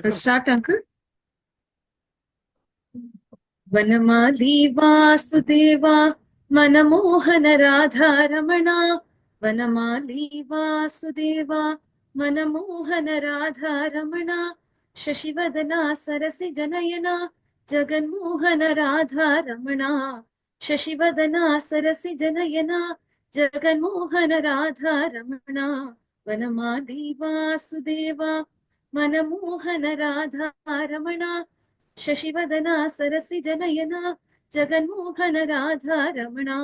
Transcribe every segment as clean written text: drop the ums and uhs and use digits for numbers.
I'll start, Uncle. वनमाली वासुदेवा मनमोहन राधा रमणा वनमाली वासुदेवा मनमोहन राधा रमणा शशिवदना सरसि जनयना जगन्मोहन राधा रमणा शशिवदना सरसि जनयना जगन्मोहन राधा रमणा वनमाली वासुदेवा मनमोहन राधा रमणा शशिवदना सरसि जनयना जगन्मोहन राधा रमणा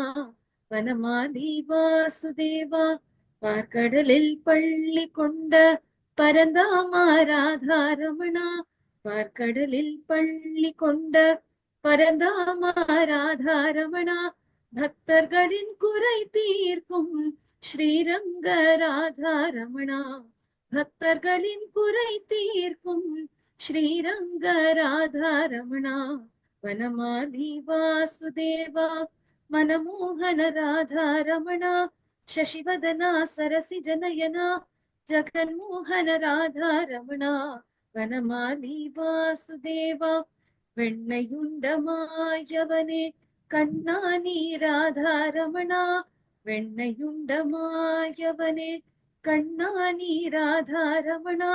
वनमाली वासुदेवा பார்க்கடலில் பள்ளி கொண்ட பரந்தாமா ராதா ரமணா பார்க்கடலில் பள்ளி கொண்ட பரந்தாமா ராதா ரமணா பக்தர்களின் குறை தீர்க்கும் ஸ்ரீரங்க ராதா ரமணா பக்தர்களின் குறை தீர்க்கும் श्रीरंग राधा रमणा वनमाली वासुदेवा मनमोहन राधा रमणा शशिवदना सरसि जनयना जगन्मोहन राधा रमणा वनमाली वासुदेवा வெண்ணையுண்டமாயவனே கண்ணா நீ ராதா ரமணா வெண்ணையுண்டமாயவனே கண்ணா நீ ராதா ரமணா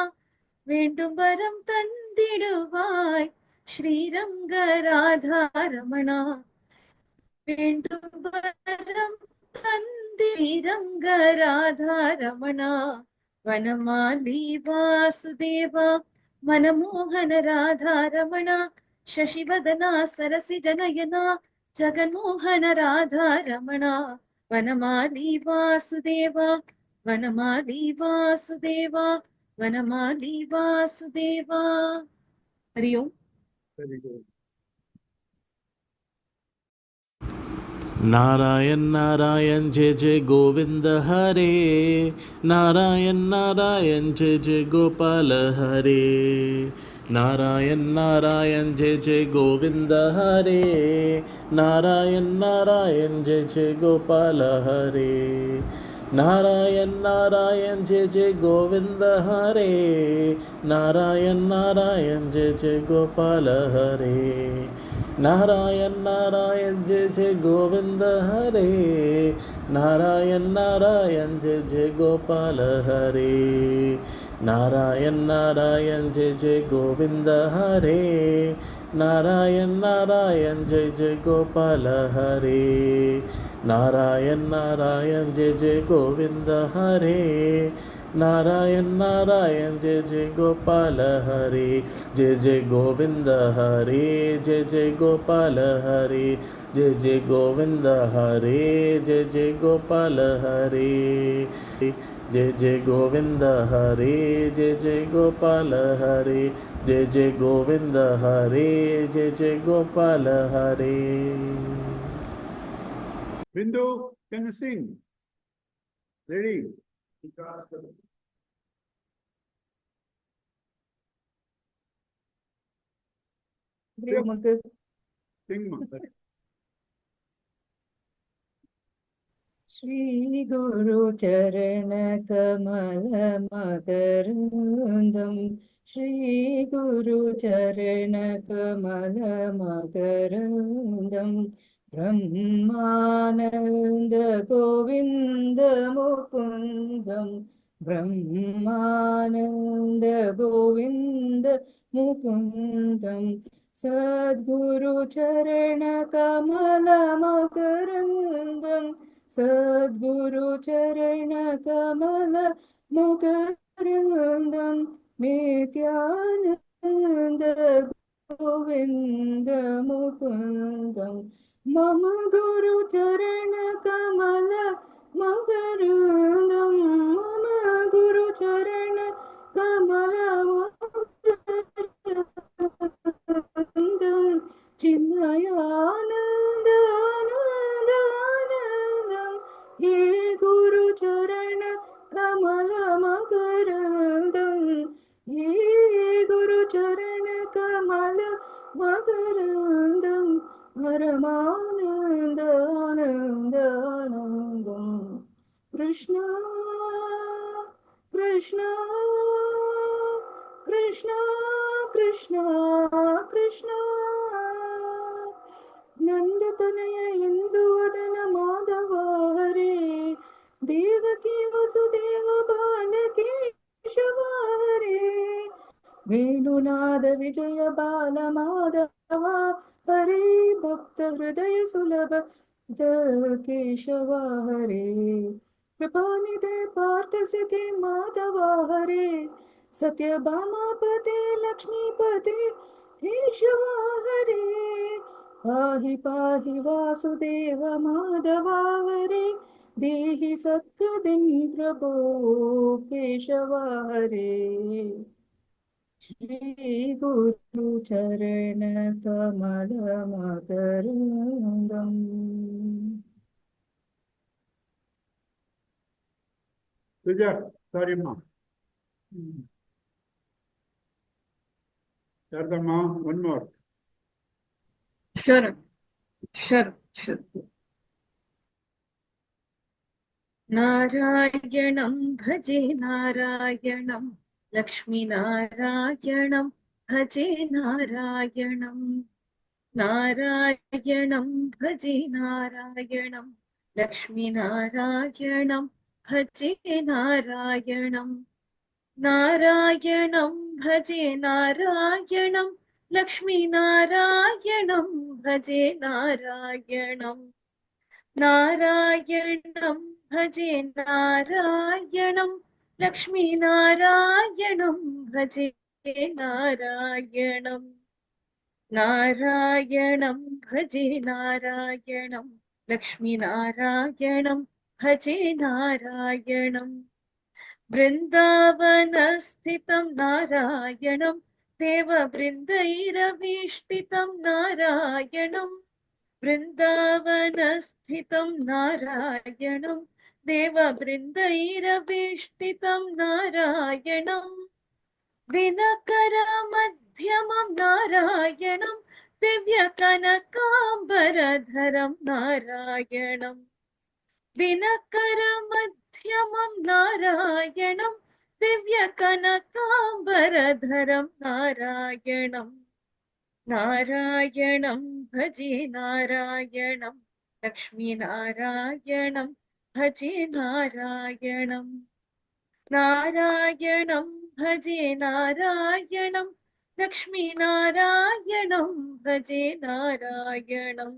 வேண்டும் வரம் தந்திடுவாய் ஸ்ரீரங்க ராதா ரமணா வேண்டும் வரம் தந்திரங்க ராதா ரமணா வனமாலி வாசுதேவா मनमोहन राधा रमणा शशिवदना सरसि जनयना जगन्मोहन राधा रमणा वनमाली वासुदेवा वनमाली वासुदेवा वनमाली वासुदेवा। हरि ओम। नारायण नारायण जय जय गोविंद हरे, नारायण नारायण जय जय गोपाल हरे, नारायण नारायण जय जय गोविंद हरे, नारायण नारायण जय जय गोपाल हरे, नारायण नारायण जय जय गोविंद हरे, नारायण नारायण जय जय गोपाल हरे, नारायण नारायण जय जय गोविंद हरे, नारायण नारायण जय जय गोपाल हरे, नारायण नारायण जय जय गोविंद हरे, नारायण नारायण जय जय गोपाल हरे, नारायण नारायण जय जय गोविंद हरे, नारायण नारायण जय जय गोपाल हरे, जय जय गोविंद हरे, जय जय गोपाल हरे, जय जय गोविंद हरे, जय जय गोपाल हरे, जय जय गोविंद हरे, जय जय गोपाल हरे, जय जय गोविंद हरे, जय जय गोपाल हरे। Bindu, can you sing? Ready? Sing, Shri गुरु चरण कमल मकरंदम, श्री गुरु चरण कमल मकरंदम, ब्रह्मानंद गोविंद मुकुंदम, ब्रह्मानंद गोविंद मुकुंदम, सद्गुरु चरण कमल मकरंदम, सद्गुरु चरण कमल मकरंदम, नित्यानंद गोविंद मुकुंदम, मम गुरु चरण कमल मकरंदम, मम गुरु चरण कमल मकरंदम, चिन्मयानंद परमानन्द आनन्द आनन्दम् कृष्ण कृष्ण कृष्ण कृष्ण कृष्ण नन्दतनय इन्दुवदन माधव हरे देवकी वसुदेव बालकेशव हरे वेणुनाद विजय बाल माधव हरे भक्त हृदय सुलभ केशव हरे कृपानिधे पार्थ सखे माधव हरे सत्यभामापते लक्ष्मीपते केशव हरे पाहि पाहि वासुदेव माधव हरे देहि सद्गतिं प्रभो केशव हरे श्री गुरु चरण कमल मकरंदम Sorry, ma. Sardama, one more. Sure, sure, sure. नारायणं भजे नारायणं लक्ष्मीनारायणं भजे नारायणं नारायणं भजे नारायणं लक्ष्मीनारायणं भजे नारायणं नारायणं भजे नारायणं लक्ष्मीनारायणं भजे नारायणम् नारायणं भजे नारायणं लक्ष्मीनारायणं भजे नारायणं नारायणं भजे नारायणं लक्ष्मीनारायणं भजे नारायणं वृन्दावनस्थितं नारायणं देववृन्दैरभीष्टितं नारायणम् वृन्दावनस्थितं नारायणं देववृन्दैरभीष्टितं नारायणं दिनकरमध्यमं नारायणं दिव्यकनकाम्बरधरं नारायणं दिनकरमध्यमं नारायणं दिव्यकनकाम्बरधरं नारायणम् नारायणं भजे नारायणं लक्ष्मीनारायणं भजे नारायणं नारायणं भजे नारायणं लक्ष्मीनारायणं भजे नारायणं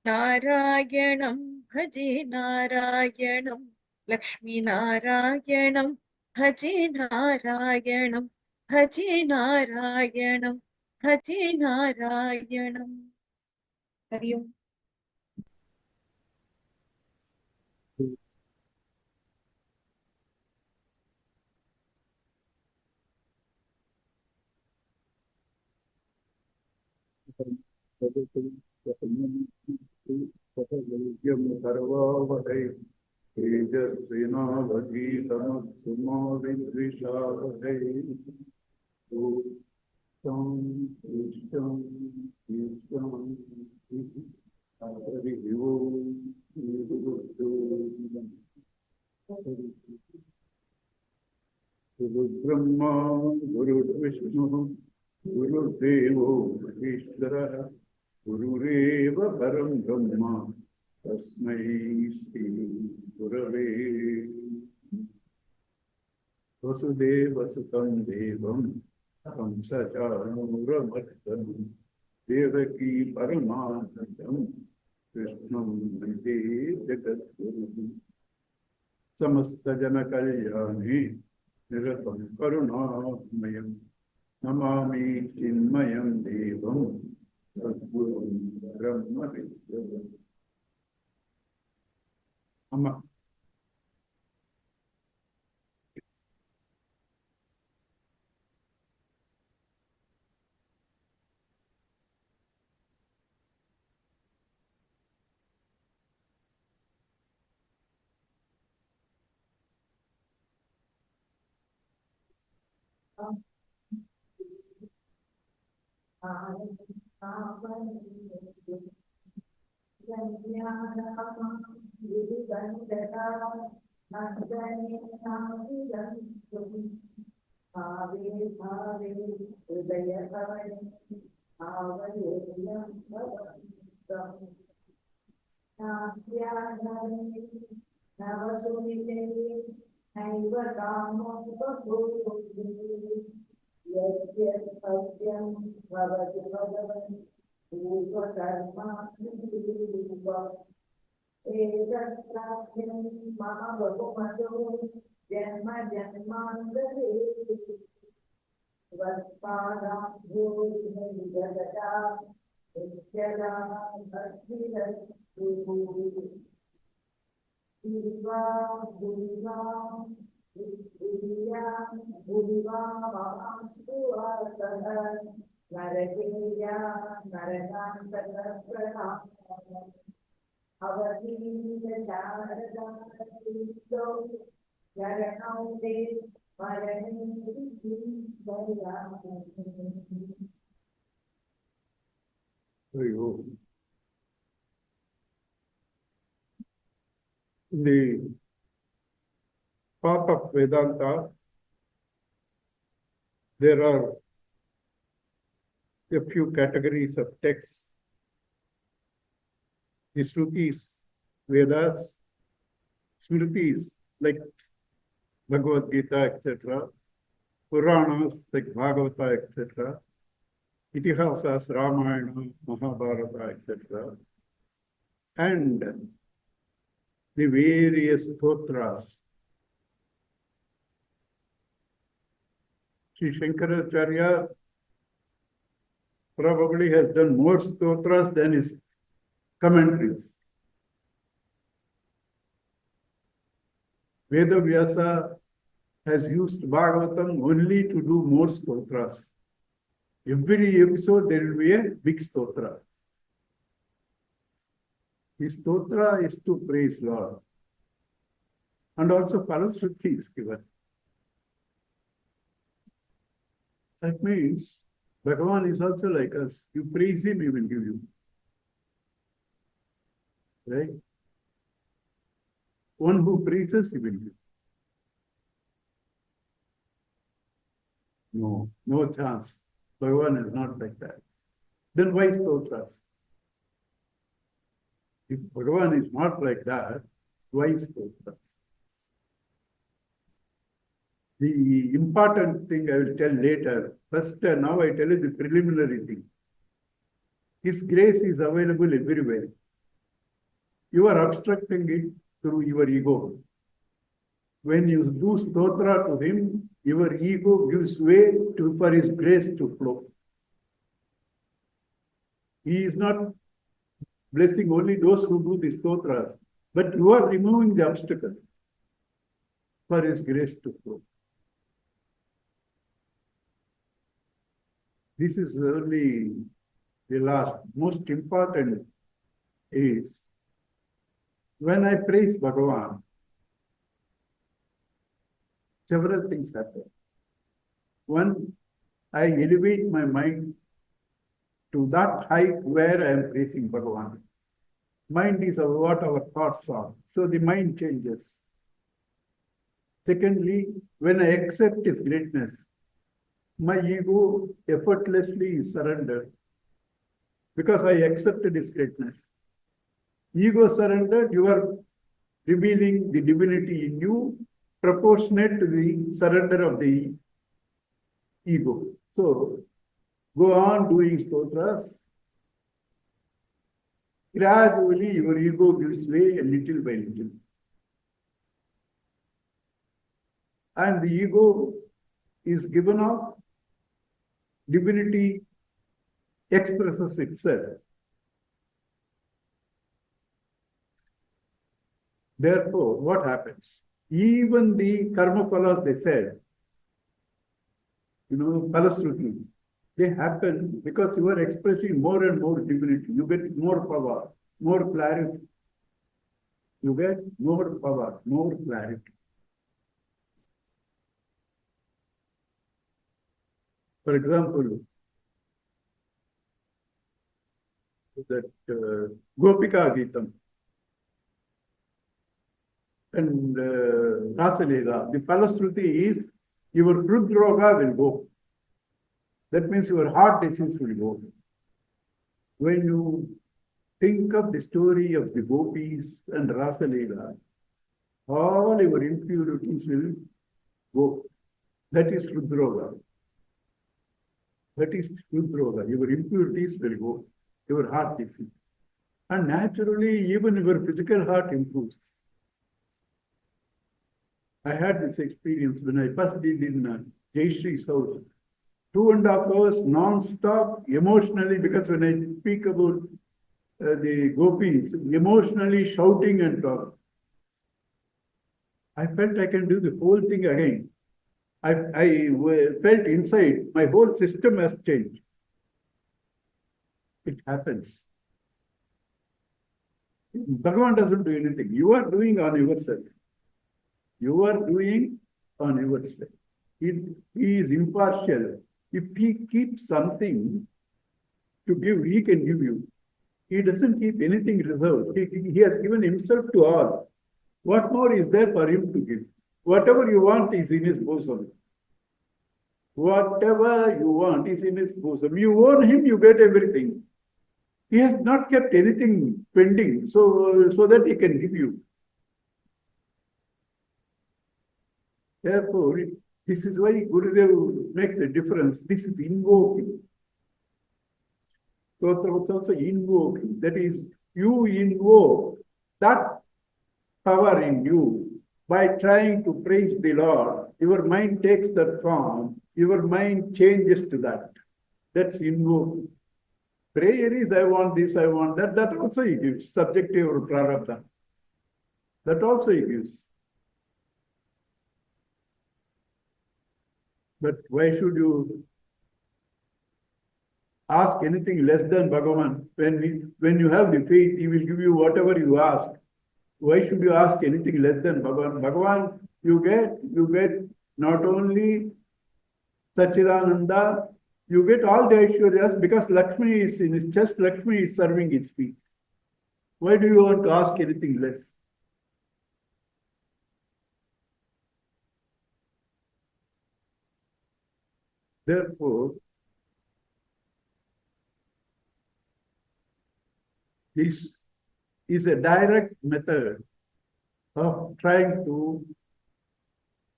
नारायणं भजे नारायणं लक्ष्मीनारायणं भजे नारायणं भजे नारायणं भजे नारायणम् हरि ओम् सर्वावहै तेजस्विनावधीतमस्तु मा विद्विषावहै ॐ कृष्णं कृष्णं हरि ओम् गुरुभ्यो नमः। गुरुब्रह्मा गुरुर्विष्णुः गुरुर्देवो महेश्वरः गुरुरेव परं ब्रह्म तस्मै श्री गुरवे वसुदेवसुतं देवं कंसचाणूरमर्दनं देवकी परमानन्दं कृष्णं वन्दे जगद्गुरुं समस्तजनकल्याणे निरतं करुणामयं नमामि चिन्मयं देवं सद्गुरुं ब्रह्मविद्यम् अम्मा In the path of Vedanta, there are a few categories of texts. The Shrutis, Vedas, Smritis like Bhagavad Gita, etc., Puranas like Bhagavata, etc., Itihasas, Ramayana, Mahabharata, etc., and the various stotras. Sri Shankaracharya probably has done more stotras than his commentaries. Vedavyasa has used Bhagavatam only to do more stotras. Every episode there will be a big stotra. The stotra is to praise Lord. And also Parasruti is given. That means Bhagavan is also like us. You praise him, he will give you. Right? One who praises, he will give. No, no chance. Bhagavan is not like that. Then why stotras? If Bhagavan is not like that, why stotras? The important thing I will tell later. First, now I tell you the preliminary thing. His grace is available everywhere. You are obstructing it through your ego. When you do stotra to him, your ego gives way for his grace to flow. He is not blessing only those who do the stotras, but you are removing the obstacle for his grace to flow. This is only the last. Most important is when I praise Bhagavan, several things happen. One, I elevate my mind to that height where I am praising Bhagavan. Mind is what our thoughts are. So the mind changes. Secondly, when I accept his greatness, my ego effortlessly is surrendered because I accepted his greatness. Ego surrendered, you are revealing the divinity in you proportionate to the surrender of the ego. So, go on doing stotras. Gradually, your ego gives way a little by little. And the ego is given up. Divinity expresses itself. Therefore, what happens? Even the karma phalas, they said, Palasruti, they happen because you are expressing more and more divinity. You get more power, more clarity. You get more power, more clarity. For example, that Gopika Geetam and Rasalila. The Palashruti is your Rudroga will go. That means your heart disease will go. When you think of the story of the gopis and Rasalila, all your impurities will go. That is Rudroga. That is Rudroga. Your impurities will go. Your heart disease. And naturally, even your physical heart improves. I had this experience when I first did in Jayashree's house. 2.5 hours non-stop emotionally, because when I speak about the gopis, emotionally shouting and talking. I felt I can do the whole thing again. I felt inside, my whole system has changed. It happens. Bhagavan doesn't do anything. You are doing on yourself. You are doing on yourself. He is impartial. If he keeps something to give, he can give you. He doesn't keep anything reserved. He has given himself to all. What more is there for him to give? Whatever you want is in his bosom. Whatever you want is in his bosom. You own him, you get everything. He has not kept anything pending so that he can give you. Therefore, this is why Gurudev makes a difference. This is invoking. So it's also invoking. That is, you invoke that power in you by trying to praise the Lord. Your mind takes that form. Your mind changes to that. That's invoking. Prayer is, I want this, I want that. That also he gives, subjective or prarabdha. That also he gives. But why should you ask anything less than Bhagavan? When you have the faith, he will give you whatever you ask. Why should you ask anything less than Bhagavan? Bhagavan, you get not only Sachidananda, you get all the Aishwaryas, because Lakshmi is in his chest, Lakshmi is serving his feet. Why do you want to ask anything less? Therefore, this is a direct method of trying to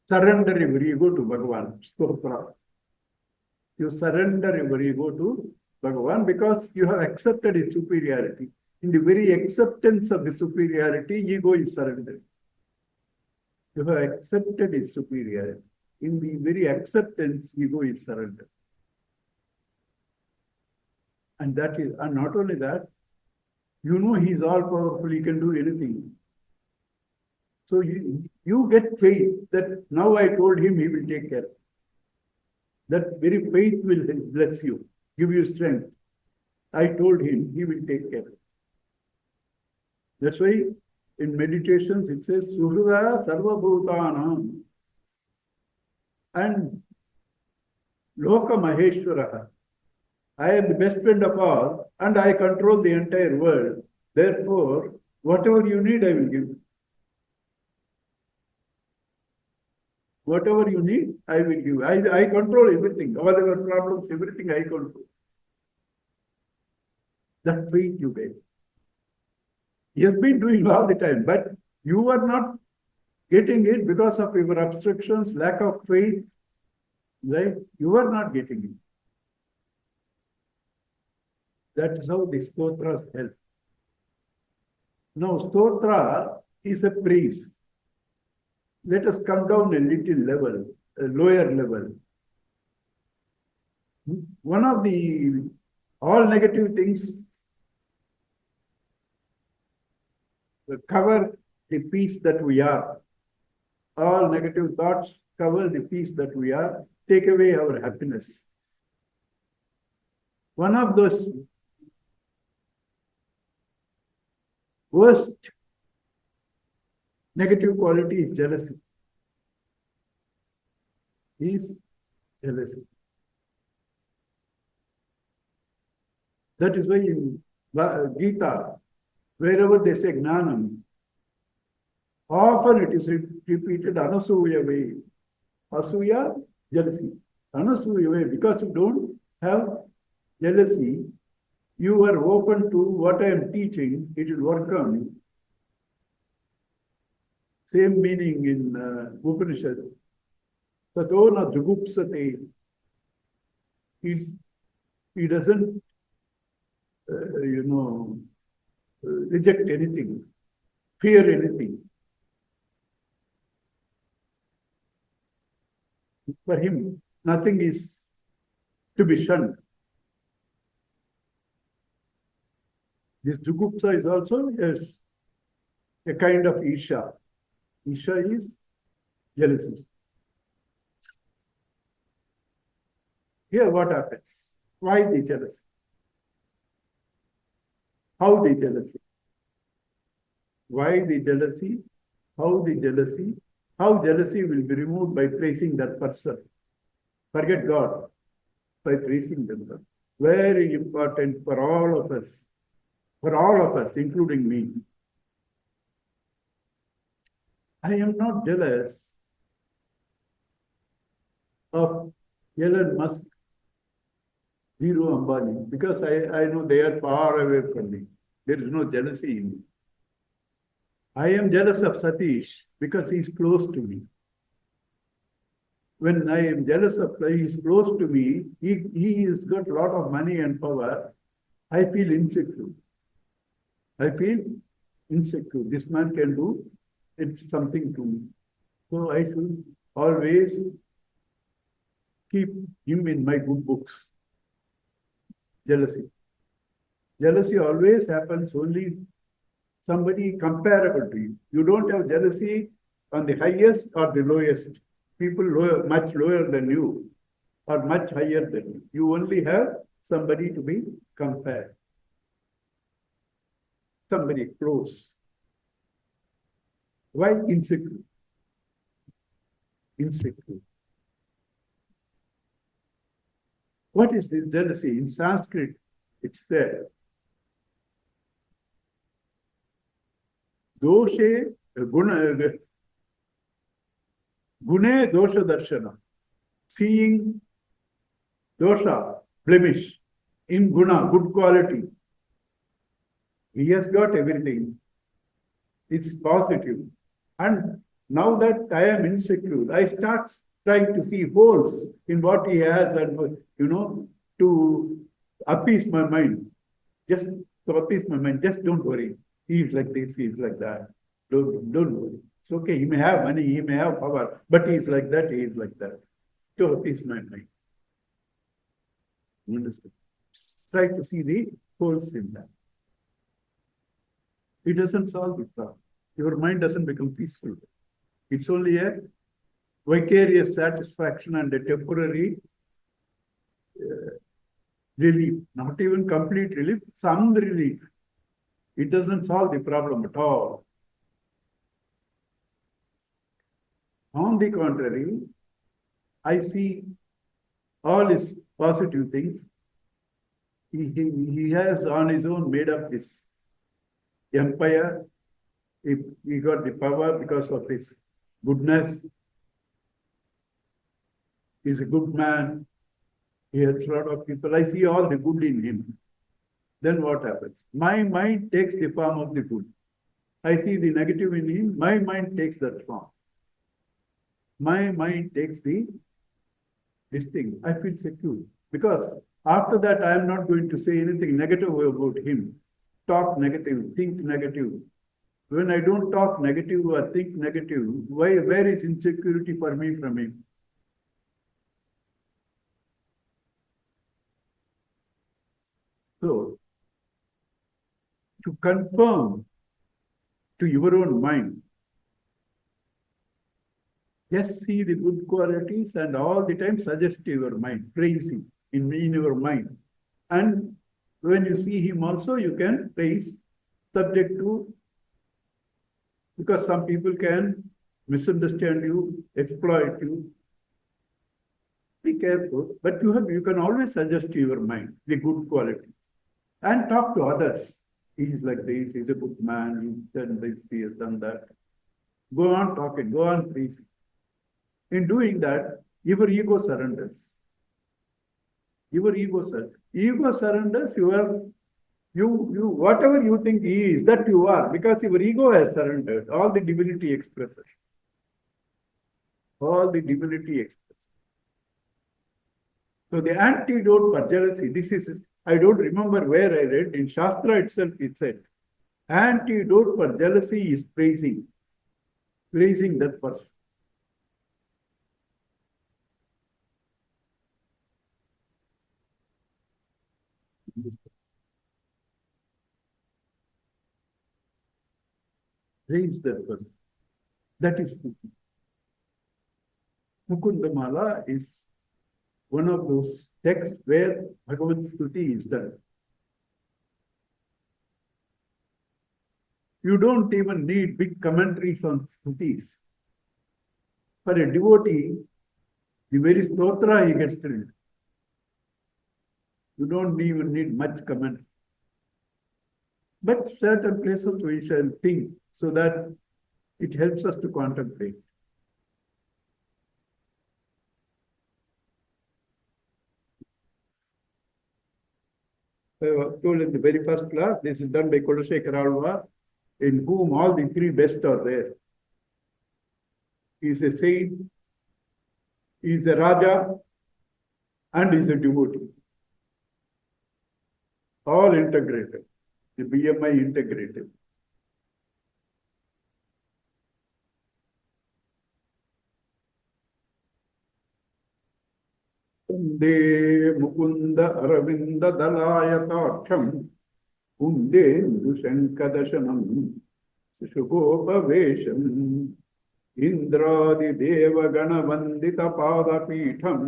surrender your ego to Bhagavan. Stotra. You surrender your ego to Bhagavan because you have accepted his superiority. In the very acceptance of the superiority, ego is surrendered. You have accepted his superiority. In the very acceptance, ego is surrendered. And not only that, you know he is all powerful, he can do anything. So you get faith that now I told him he will take care. That very faith will bless you, give you strength. I told him he will take care. That's why in meditations it says, Suhruda Sarva Bhutanam and Loka Maheshwaraha. I am the best friend of all and I control the entire world. Therefore, whatever you need, I will give. Whatever you need, I will give. I control everything. All your problems, everything I control. That faith you get. He has been doing all the time, but you are not getting it because of your obstructions, lack of faith. Right? You are not getting it. That is how the stotras help. Now, stotra is a praise. Let us come down a little level, a lower level. One of the all negative things cover the peace that we are. All negative thoughts cover the peace that we are, take away our happiness. One of those worst negative quality is jealousy. Is jealousy. That is why Gita, wherever they say Gnanam, often it is repeated Anasuya way. Asuya, jealousy. Anasuya way, because you don't have jealousy, you are open to what I am teaching, it will work on you. Same meaning in Upanishad. Satona Jugupsate. He doesn't, reject anything, fear anything. For him, nothing is to be shunned. This Jugupsa is also a kind of Isha. Isha is jealousy. Here what happens? Why the jealousy? How the jealousy? Why the jealousy? How the jealousy? How jealousy will be removed by praising that person. Forget God by praising them. Very important for all of us, including me. I am not jealous of Elon Musk, Dhirubhai Ambani, because I know they are far away from me. There is no jealousy in me. I am jealous of Satish because he is close to me. When I am jealous of he is close to me, he has got a lot of money and power, I feel insecure. This man can do something to me. So I should always keep him in my good books. Jealousy. Jealousy always happens only somebody comparable to you. You don't have jealousy on the highest or the lowest. People much lower than you or much higher than you. You only have somebody to be compared. Somebody close. Why insecure? Insecure. What is this jealousy? In Sanskrit, it's said, Doshe Gune Dosha Darshana. Seeing dosha, blemish, in guna, good quality. He has got everything. It's positive. And now that I am insecure, I start trying to see holes in what he has and, to appease my mind. Just to appease my mind. Just don't worry. He is like this, he is like that. Don't worry. It's okay. He may have money, he may have power, but he is like that, he is like that. To appease my mind. You understand? Try to see the holes in that. It doesn't solve the problem. Your mind doesn't become peaceful. It's only a vicarious satisfaction and a temporary relief, not even complete relief, some relief. It doesn't solve the problem at all. On the contrary, I see all his positive things. He has on his own made up his empire. He got the power because of his goodness. He's a good man. He helps a lot of people. I see all the good in him. Then what happens? My mind takes the form of the good. I see the negative in him. My mind takes that form. My mind takes this thing. I feel secure. Because after that, I am not going to say anything negative about him. Talk negative, think negative. When I don't talk negative or think negative, where is insecurity for me from him? So, to confirm to your own mind, just see the good qualities and all the time suggest to your mind, praising in your mind. And when you see him also, you can praise subject to, because some people can misunderstand you, exploit you. Be careful, but you can always suggest to your mind the good qualities. and talk to others. He's like this, he's a good man, he's done this, he has done that. Go on talking, go on preaching. In doing that, your ego surrenders. Your ego surrenders. Ego surrenders, you whatever you think he is, that you are, because your ego has surrendered. All the divinity expresses. All the divinity expresses. So the antidote for jealousy, this is, I don't remember where I read, in Shastra itself it said, antidote for jealousy is praising. Praising that person. Praise that person. That is Mukunda Mala is one of those texts where Bhagavad Stuti is done. You don't even need big commentaries on Stutis. For a devotee, the very stotra he gets thrilled. You don't even need much commentary. But certain places we shall think so that it helps us to contemplate. I told in the very first class, this is done by Kodashekar Alva, in whom all the three best are there. He is a saint, he is a Raja, and he is a devotee. All integrated, the BMI integrated. Kunde Mukunda Aravinda Dalayataksam Kunde Dushankadashanam Shubhopavesham Indradi Deva Ganavandita Padapitham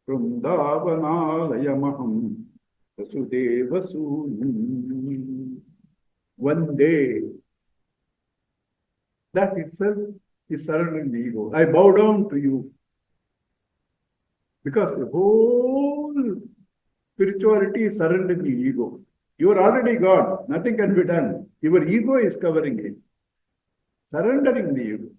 Vrindavanālayamaham Vasudeva Sunam. One day, that itself is surrendering the ego. I bow down to you. Because the whole spirituality is surrendering the ego. You are already God. Nothing can be done. Your ego is covering it. Surrendering the ego.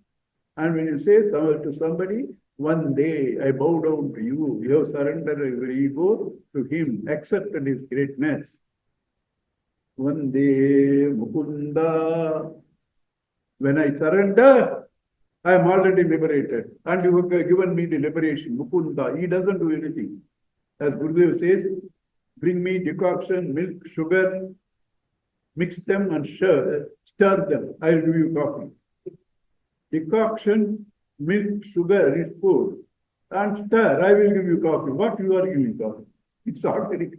And when you say to somebody, one day I bow down to you, you have surrendered your ego to him, accepted his greatness. One day, Mukunda, when I surrender, I am already liberated. And you have given me the liberation, Mukunda. He doesn't do anything. As Gurudev says, bring me decoction, milk, sugar, mix them and stir them. I will give you coffee. Decoction, milk, sugar is food. And stir, I will give you coffee. What you are giving coffee? It's already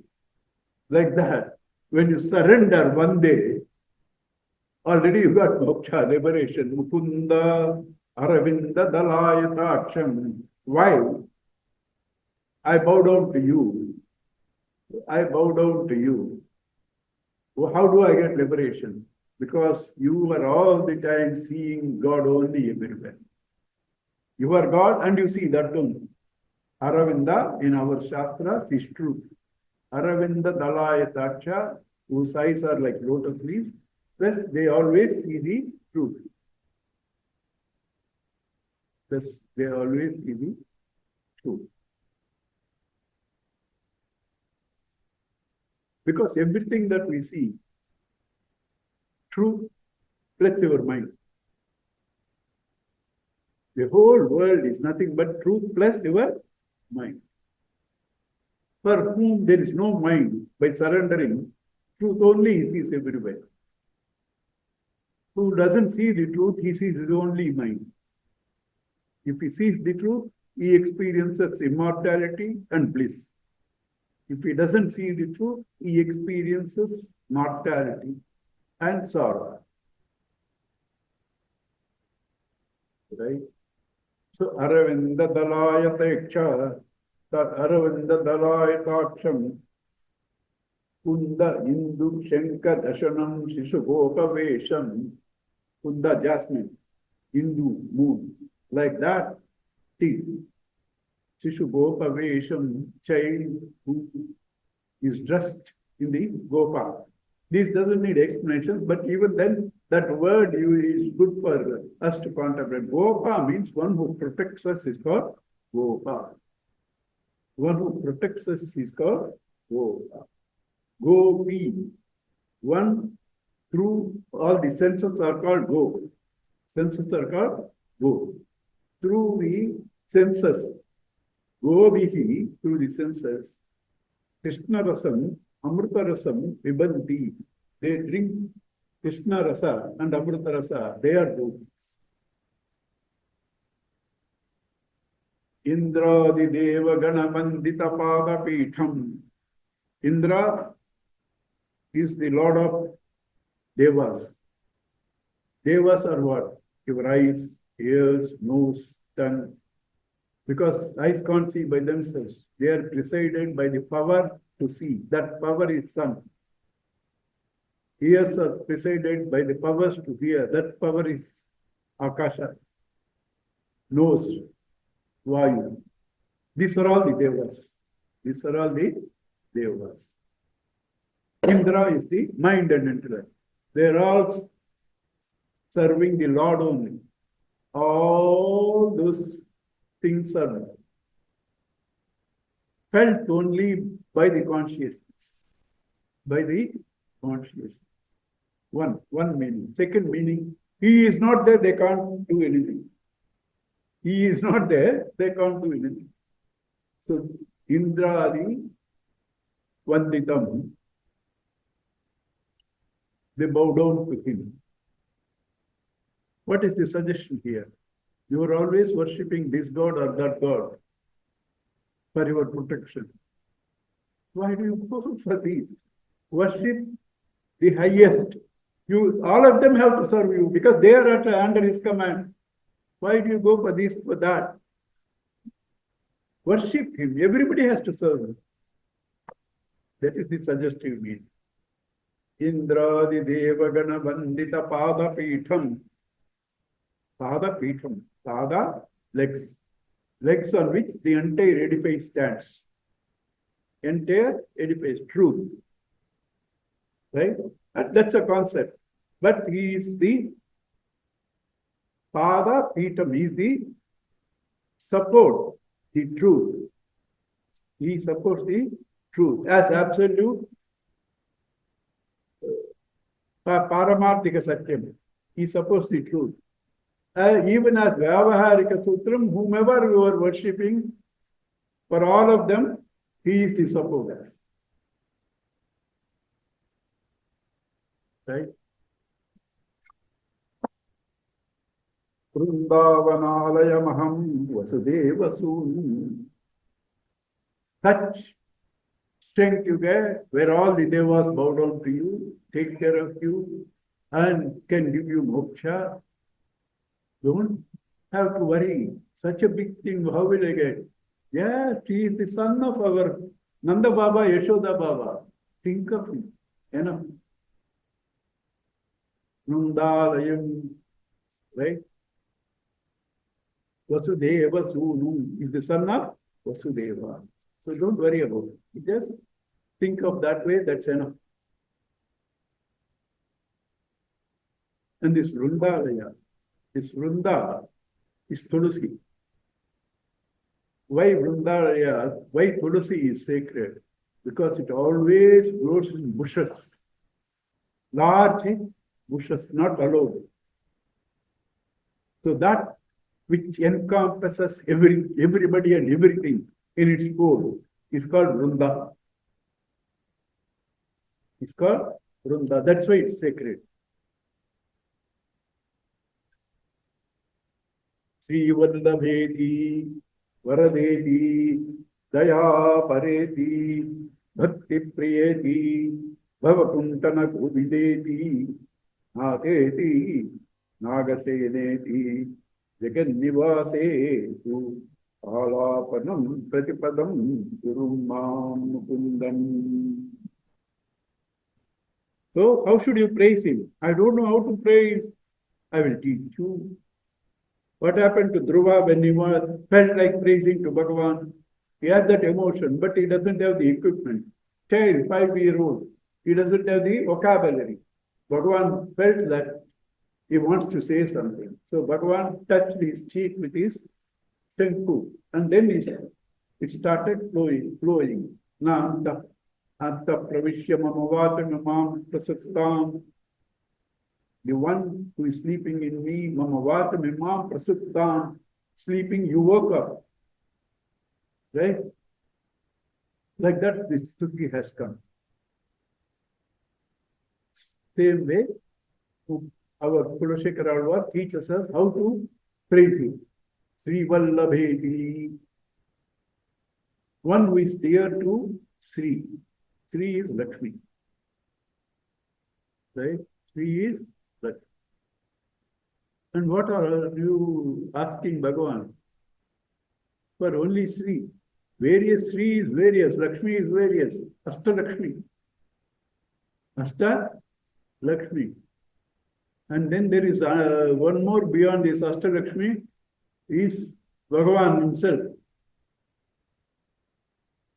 like that. When you surrender one day, already you got moksha, liberation. Mukunda Aravinda Dalayataksam. Why? I bow down to you. I bow down to you. How do I get liberation? Because you are all the time seeing God only everywhere. You are God and you see that only. Aravinda in our Shastras is truth. Aravinda Dalayataksha, whose eyes are like lotus leaves, plus they always see the truth. Plus they always see the truth. Because everything that we see, truth plus your mind. The whole world is nothing but truth plus your mind. For whom there is no mind, by surrendering, truth only he sees everywhere. Who doesn't see the truth, he sees his only mind. If he sees the truth, he experiences immortality and bliss. If he doesn't see the truth, he experiences mortality and sorrow. Right? So, Aravinda Dalayataksha, Aravinda Dalayataksham, Kunda Indu Shankar Dashanam Shishugopa Vesham, Kunda Jasmine, Hindu moon, like that, tea. Shishugopa Vesham, child who is dressed in the Gopa. This doesn't need explanations, but even then, that word is good for us to contemplate. Gopa means one who protects us is called Gopa. One who protects us is called Gopa. Gopi. One through all the senses are called Go. Senses are called Go. Through the senses, Govihi, through the senses, Krishna Rasam, Amrita Rasam, Vibanti. They drink Krishna Rasa and Amrita Rasa. They are gopis. Indradi Deva Ganamandita Pada Pitham. Indra is the lord of Devas. Devas are what? Your eyes, ears, nose, tongue. Because eyes can't see by themselves. They are presided by the power to see. That power is sun. Ears are presided by the powers to hear. That power is Akasha. Nose, Vayu. These are all the Devas. These are all the Devas. Indra is the mind and intellect. They are all serving the Lord only. All those things are felt only by the consciousness. By the consciousness. One meaning. Second meaning, he is not there, they can't do anything. He is not there, they can't do anything. So, Indradi Vanditam, they bow down to him. What is the suggestion here? You are always worshipping this God or that God for your protection. Why do you go for these? Worship the highest. All of them have to serve you because they are under his command. Why do you go for this, for that? Worship him. Everybody has to serve him. That is the suggestive meaning. Indradi Devagana Vandita Pada Pitham. Pada Pitham. Pada, legs. Legs on which the entire edifice stands. Entire edifice, truth. Right? That's a concept. But he is the Pada Pitham. He is the support, the truth. He supports the truth as absolute Paramarthika Satyam. He supports the truth. Even as Vyavaharika Sutram, whomever you are worshipping, for all of them, he is the supporter. Right? Vrindavanālayamaham Vasudeva Sun. Such strength you get, where all the devas bow down to you, take care of you, and can give you moksha. Don't have to worry. Such a big thing, how will I get? Yes, he is the son of our Nanda Baba, Yashoda Baba. Think of him. Enough. Vrindalayam, right? Vasudeva Sunu is the son of Vasudeva. So don't worry about it. Just think of that way, that's enough. And this Vrindalaya, this Vrinda is Tulsi. Why Vrindalaya, why Tulsi is sacred? Because it always grows in bushes. Large bushes, not allowed. So that which encompasses everybody and everything in its core is called Vrinda. It's called Vrinda. That's why it's sacred. Sri Vallabheti, Varadeti, Daya Pareti, Bhakti Priyeti, Bhavakuntana Kuvideti, Nateti, Nagaseneti, Jagan Tu, Alapanam Pratipadam Gurumam Mukundam. So, how should you praise him? I don't know how to praise. I will teach you. What happened to Dhruva when he felt like praising to Bhagavan? He had that emotion, but he doesn't have the equipment. Child, 5-year-old, He doesn't have the vocabulary. Bhagavan felt that he wants to say something. So Bhagavan touched his cheek with his shanku, and then it started flowing. Na anta pravishya mamavatam prasuttam. The one who is sleeping in me, mamavatam imam prasuttam, sleeping, you woke up. Right? Like that, this stuti has come. Same way, our Kulashekara Alvar teaches us how to praise him. Sri Vallabheti. One who is dear to Sri. Sri is Lakshmi. Right? Sri is Lakshmi. And what are you asking Bhagavan? For only Sri. Various Sri is various. Lakshmi is various. Asta Lakshmi. Asta Lakshmi. And then there is one more beyond this Asta Lakshmi is Bhagavan himself.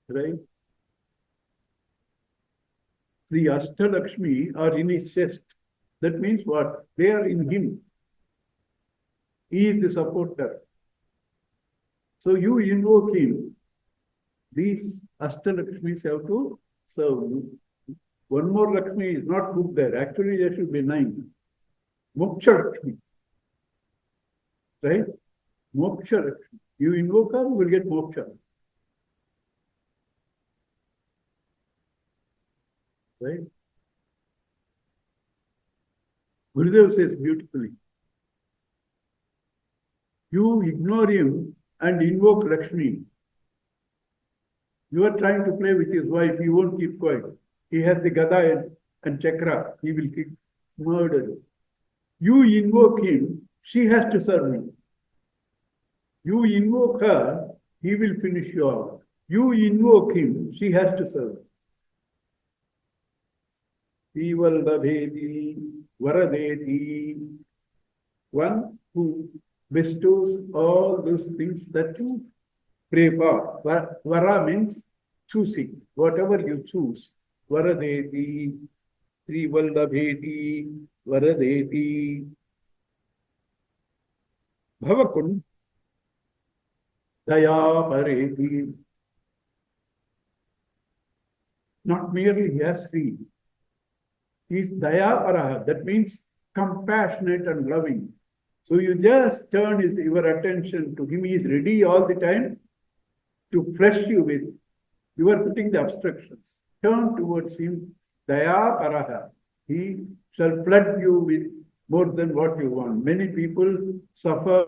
Right? The Asta Lakshmi are in his chest. That means what? They are in him. He is the supporter. So you invoke him. These Asta Lakshmis have to serve. One more Lakshmi is not put there. Actually, there should be 9. Moksha Lakshmi. Right? Moksha Lakshmi. You invoke her, you will get moksha. Right? Gurudev says beautifully. You ignore him and invoke Lakshmi. You are trying to play with his wife, he won't keep quiet. He has the Gada and Chakra, he will murder you. You invoke him, she has to serve him. You invoke her, he will finish you off. You invoke him, she has to serve. Vallabheti, Varadeti. One who bestows all those things that you pray for. Vara means choosing. Whatever you choose. Varadeti, Sri Vallabheti, Varadeti. Bhavakun, Daya Pareti. Not merely he has Sri. He is Daya Paraha. That means compassionate and loving. So you just turn your attention to him. He is ready all the time to flush you with. You are putting the obstructions. Turn towards him. Daya Paraha. He shall flood you with more than what you want. Many people suffer.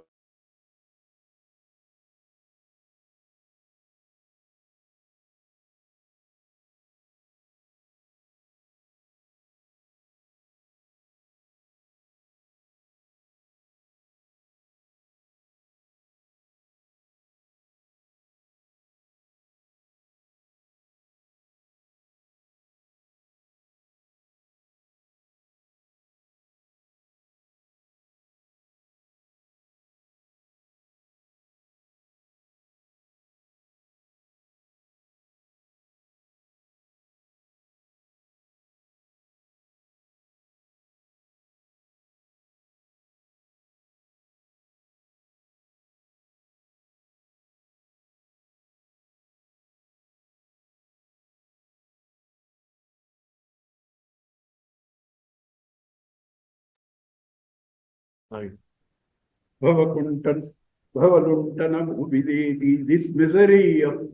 Bhavakuntan, Bhavaluntanam Uvideti. This misery of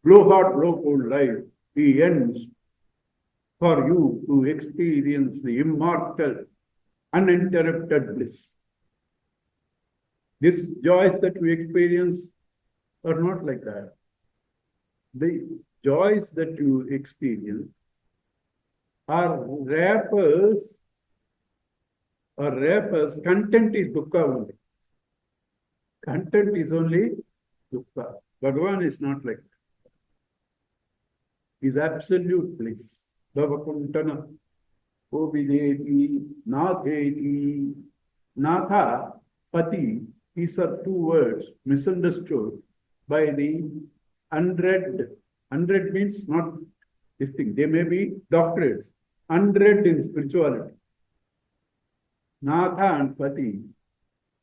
blow hot, blow cold life, he ends for you to experience the immortal, uninterrupted bliss. These joys that we experience are not like that. The joys that you experience are wrappers, content is dukkha only. Content is only dukkha. Bhagavan is not like that. He is absolute bliss. Bhavakuntana, Ovideti, Natheti. Natha, Pati, these are 2 words misunderstood by the unread. Unread means not this thing. They may be doctorates. unread in spirituality. Natha and Pati,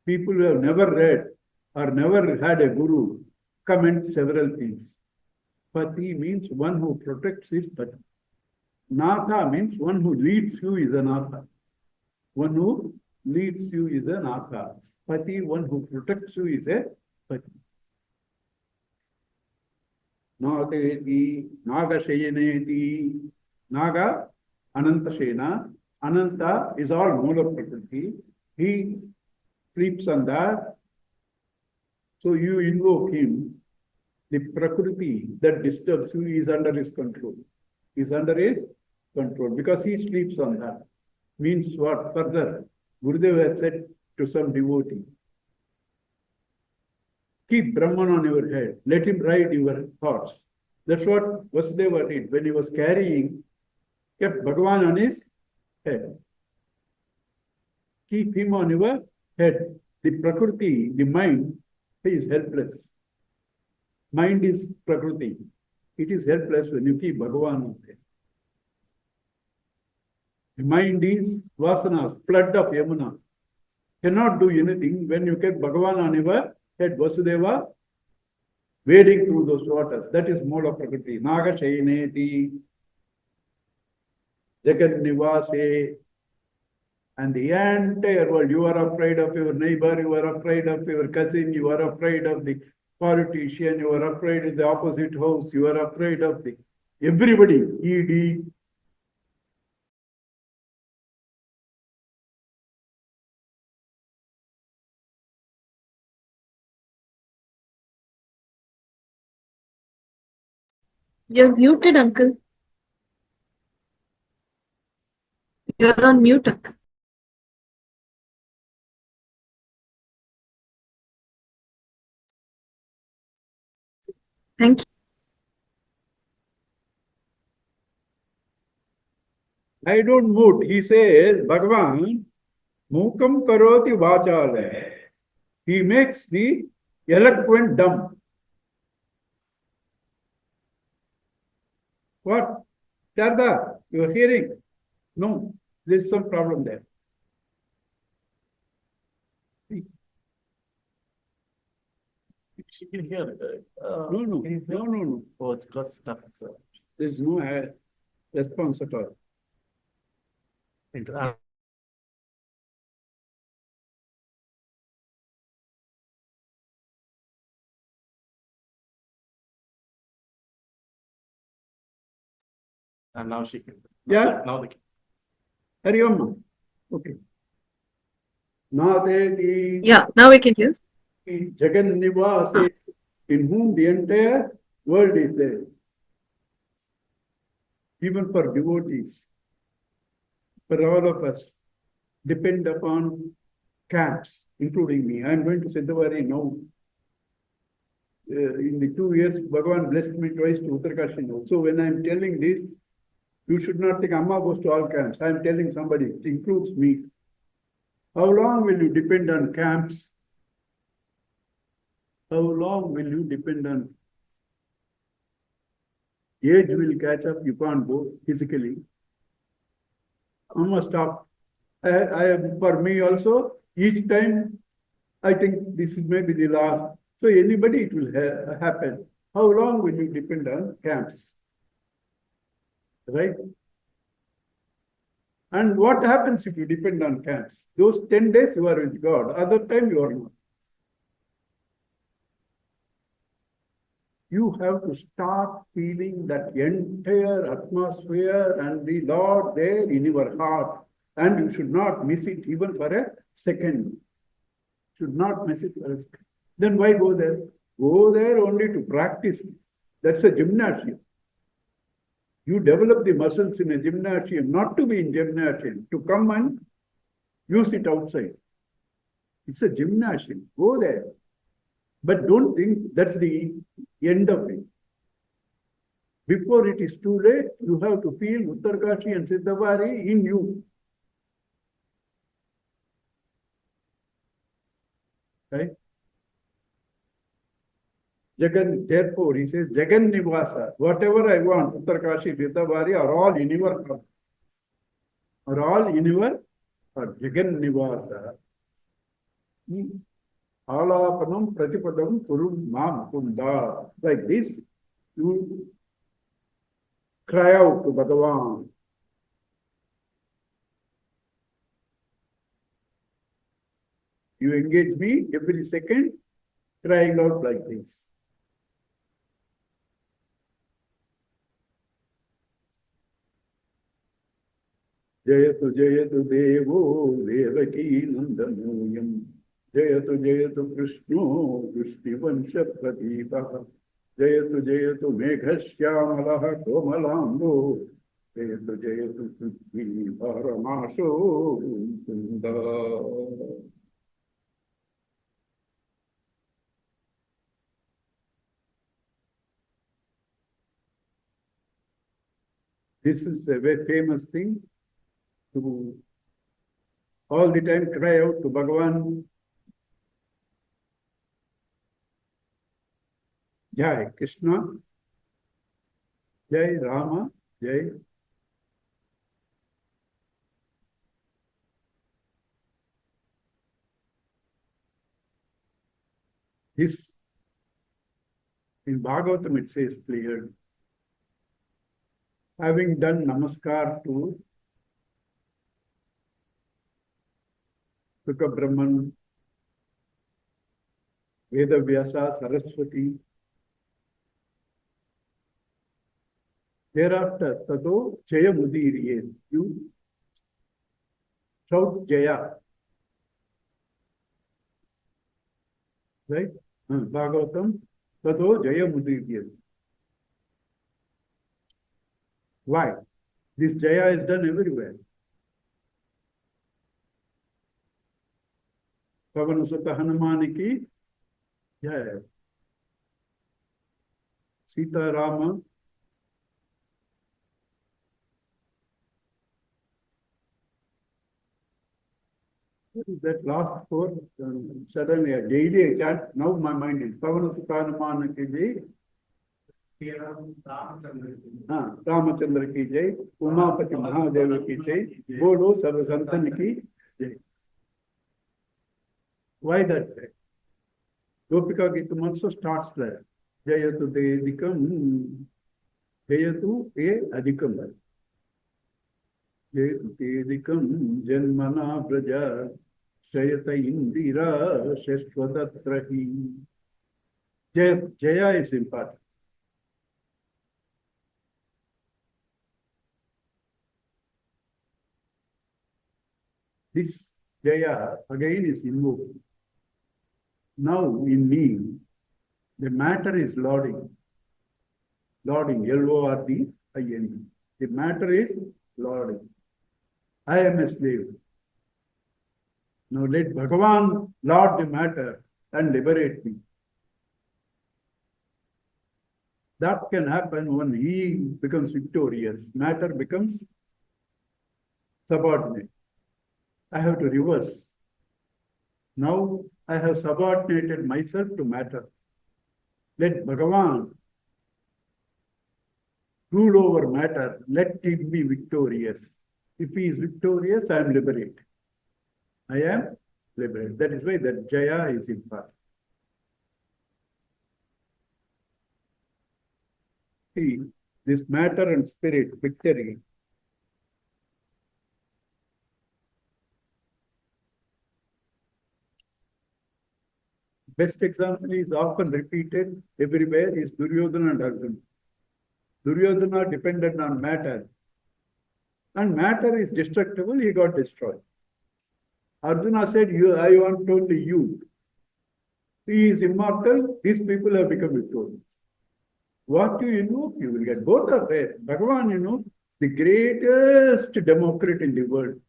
people who have never read or never had a guru, comment several things. Pati means one who protects his Pati. Natha means one who leads you is a Natha. One who leads you is a Natha. Pati, one who protects you is a Pati. Nagateti, Nagashayaneti, Naga, Anantashena. Ananta is all Mula Prakriti. He sleeps on that. So you invoke him. The Prakriti that disturbs you is under his control. Is under his control because he sleeps on that. Means what? Further, Gurudev has said to some devotee, keep Brahman on your head. Let him ride your thoughts. That's what Vasudeva did when he was carrying, kept Bhagavan on his head. Keep him on your head. The Prakriti, the mind, is helpless. Mind is Prakriti. It is helpless when you keep Bhagavan on there. The mind is Vasanas, flood of Yamuna. Cannot do anything when you keep Bhagavan on your head. Vasudeva wading through those waters. That is Mola Prakriti. Naga Shaineti, Jagat Nivase, and the entire world. You are afraid of your neighbor, you are afraid of your cousin, you are afraid of the politician, you are afraid of the opposite house, you are afraid of the everybody, ED. You're muted, uncle. You're on mute, uncle. Thank you. I don't mood. He says, Bhagavan, Mukam Karoti Vachale. He makes the eloquent dumb. What? Sharda, you are hearing? No, there's some problem there. She can hear it. No. Oh, it's got stuck. There's no response at all. And now she can. Yeah. Now they can. Hari Om. Okay. Nadeti. Yeah, now we can hear. Jagan Nivase, in whom the entire world is there. Even for devotees, for all of us, depend upon camps, including me. I am going to Siddhavari now. In the 2 years, Bhagavan blessed me twice to Uttarkashi now. So when I am telling this, you should not think Amma goes to all camps. I am telling somebody, it includes me. How long will you depend on camps? How long will you depend on? Age will catch up, you can't go physically. Amma stop. For me also, each time, I think this is maybe the last. So anybody, it will happen. How long will you depend on camps? Right? And what happens if you depend on camps? Those 10 days you are with God, other time you are not. You have to start feeling that entire atmosphere and the Lord there in your heart. And you should not miss it even for a second. Should not miss it for a second. Then why go there? Go there only to practice. That's a gymnasium. You develop the muscles in a gymnasium, not to be in gymnasium, to come and use it outside. It's a gymnasium. Go there. But don't think that's the end of it. Before it is too late, you have to feel Uttarkashi and Siddhavari in you. Right? Jagan, therefore, he says, Jagan Nivasa, whatever I want, Uttarkashi, Siddhavari are all in your heart. are all in your Jagan Nivasa. Alapanam Pratipadam Kurum Ma Mukunda. Like this, you cry out to Bhagavan. You engage me every second, crying out like this. Jayatu Jayatu Devo Devaki Nandamoyam. Jayatu Jayatu Krishno Vishnivansha Pradeepa. Jayatu Jayatu Meghashyamalaha Komalambo. Jayatu Jayatu Prithvi Paramasho Mukunda. This is a very famous thing to all the time cry out to Bhagavan. Jai Krishna, Jai Rama, Jai. This in Bhagavatam it says clear. Having done namaskar to Sukha Brahman, Veda Vyasa, Saraswati. Thereafter, Tado Jaya Mudiriye. You shout Jaya. Right? Bhagavatam, Tado Jaya Mudiriye. Why? This Jaya is done everywhere. Pavana Sutta Hanumaniki, Jaya. Sita Rama, that last four, suddenly a daily I chant, now my mind is Pavana Sutta Hanumaniki, Ramchandra की जय, उमापति महादेव की जय, बोलो सब संतन की जय. Why that? Gopika Gitam also starts there. Jayatu Dedikam, Jayatu Adikam. Jayatu Dedikam, Janmana Braja, Shayata Indira, Sheshwadatrahi. Jaya is important. This Jaya again is invoked. Now in me, the matter is lording. Lording, Lording. The matter is lording. I am a slave. Now let Bhagavan lord the matter and liberate me. That can happen when he becomes victorious. Matter becomes subordinate. I have to reverse. Now I have subordinated myself to matter. Let Bhagavan rule over matter. Let him be victorious. If he is victorious, I am liberated. I am liberated. That is why that Jaya is important. See, this matter and spirit, victory, best example is often repeated everywhere is Duryodhana and Arjuna. Duryodhana depended on matter. And matter is destructible, he got destroyed. Arjuna said, I want only you. He is immortal, these people have become victorious. What you invoke, you will get. Both are there. Bhagavan, the greatest democrat in the world.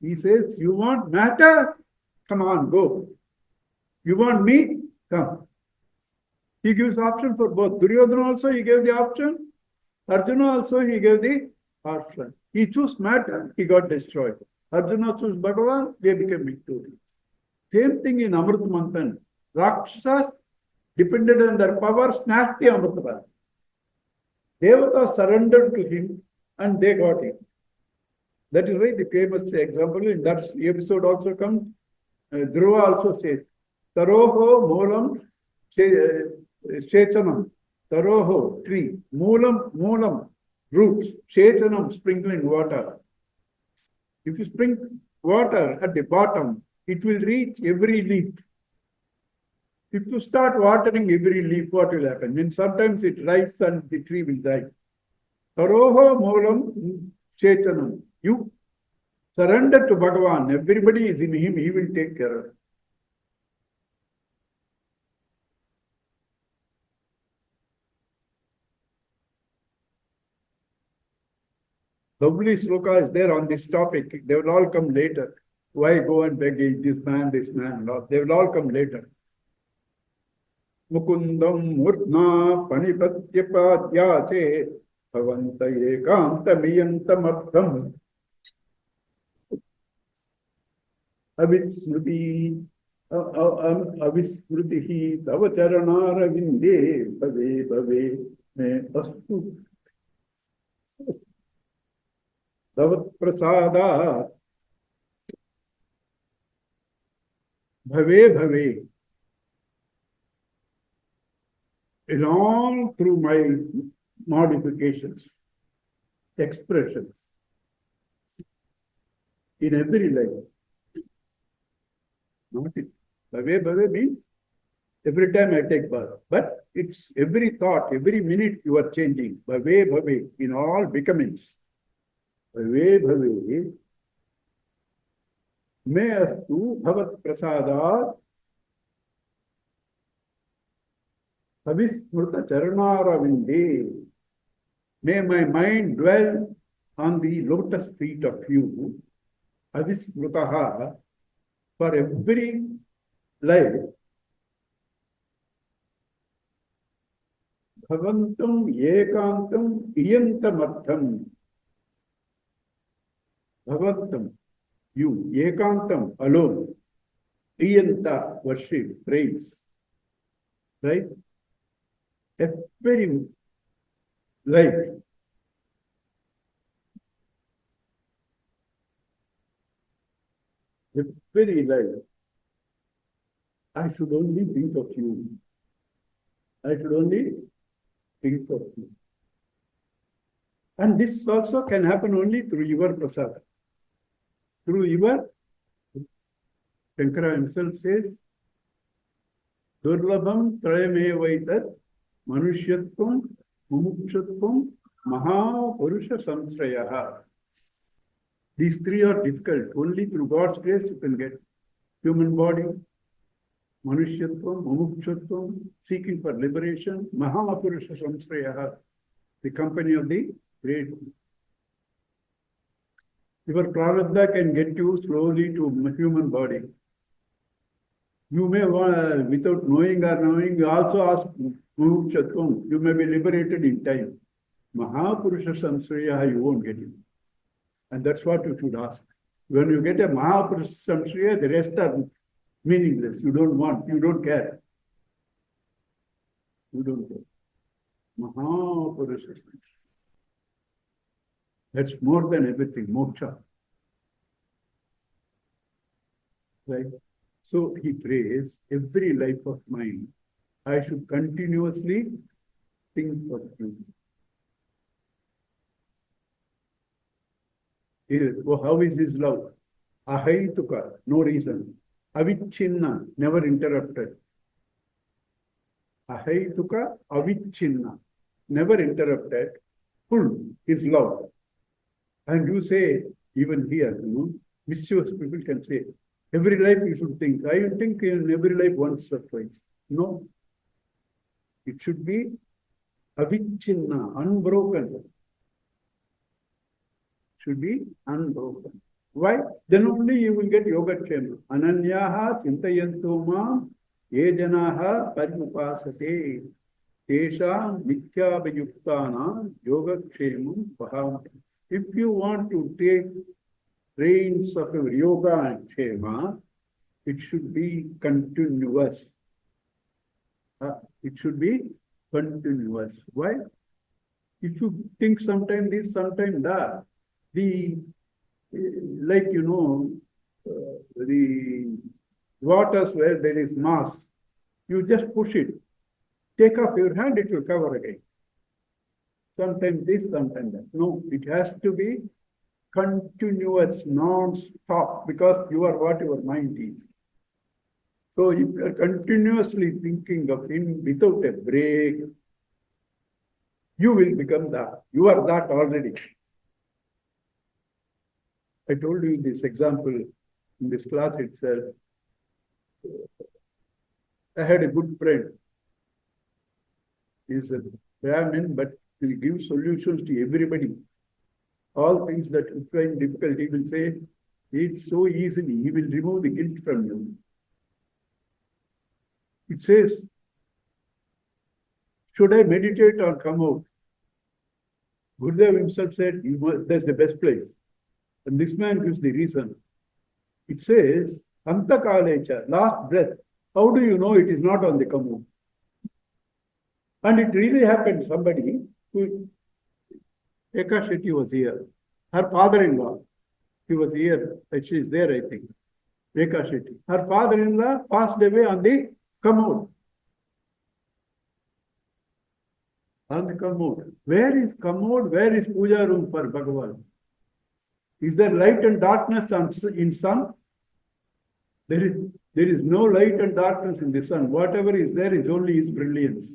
He says, you want matter? Come on, go. You want me? Come. He gives option for both. Duryodhana also, he gave the option. Arjuna also, he gave the option. He chose matter, he got destroyed. Arjuna chose Bhagavan, they became victorious. Same thing in Amrit Manthan. Rakshasas depended on their power, snatched the Amrit. Devatas surrendered to him and they got it. That is why the famous example in that episode also comes. Dhruva also says, Taroho moolam shechanam. Taroho, tree. Moolam, roots. Shechanam, sprinkling water. If you sprinkle water at the bottom, it will reach every leaf. If you start watering every leaf, what will happen? Then sometimes it rises and the tree will die. Taroho moolam shechanam. You surrender to Bhagavan. Everybody is in him. He will take care of it. Lovely sloka is there on this topic. They will all come later. Why go and beg this man, Lord? They will all come later. Mukundam murtna panipatyapadyate bhavanta ekantamiyantamabdham avismriti avismritihi tavacharana vinde bhave me astu tavat prasada bhave along through my modifications, expressions in every life. Not it. Bhave means every time I take bath. But it's every thought, every minute you are changing. Bhave in all becomings. Bhave me astu bhavat prasadat avismrta charanaravinde. May my mind dwell on the lotus feet of you. Avismrtaha, for every life. Bhavantam ekantam iyantamartham. Bhavantam, you, ekantam, alone. Iyanta, worship, praise. Right? Every life. Every life. I should only think of you. I should only think of you. And this also can happen only through your prasad. Through your, Shankara himself says, Durlabham trayamevaitat manushyatvam mumukshutvam mahapurusha samsrayaha. These three are difficult. Only through God's grace you can get human body, manushyatvam, mumukshutvam, seeking for liberation, mahapurusha samsrayaha, the company of the great. Your prarabdha can get you slowly to human body. You may, without knowing or knowing, you also ask mumukshutvam. You may be liberated in time. Mahapurusha samsrayaha, you won't get it. And that's what you should ask. When you get a Mahapurusha samsraya, the rest are meaningless. You don't want, you don't care. You don't care. Mahapurusha samsraya. That's more than everything, moksha. Right? So he prays, every life of mine, I should continuously think of you. How is his love? Ahaituka, no reason. Avichinna, never interrupted. Ahaituka, avichinna, never interrupted. Full, his love. And you say, even here, mischievous people can say, every life you should think. I think in every life once or twice. No. It should be avichinna, unbroken. Should be unbroken. Why? Then only you will get yogaksema. Ananyaha chintayantu mam ye janaha parimupasate tesham mithyabhayuktana yogakshemam pahavantam. If you want to take reins of your yoga and kshema, it should be continuous. It should be continuous. Why? If you think sometime this, sometime that, the like, the waters where there is mass, you just push it, take off your hand, it will cover again. Sometimes this, sometimes that. No, it has to be continuous, non-stop, because you are what your mind is. So if you are continuously thinking of him without a break, you will become that. You are that already. I told you this example in this class itself. I had a good friend. He's a Brahmin, but will give solutions to everybody. All things that you find difficult, he will say, it's so easily, he will remove the guilt from you. It says, should I meditate or come out? Gurudev himself said, that's the best place. And this man gives the reason. It says, Anta Kalecha, last breath. How do you know it is not on the commode? And it really happened. Somebody who, Eka Shetty was here. Her father-in-law, he was here. She is there, I think. Eka Shetty. Her father-in-law passed away on the commode. On the commode. Where is commode? Where is puja room for Bhagavan? Is there light and darkness in sun? There is no light and darkness in the sun. Whatever is there is only his brilliance.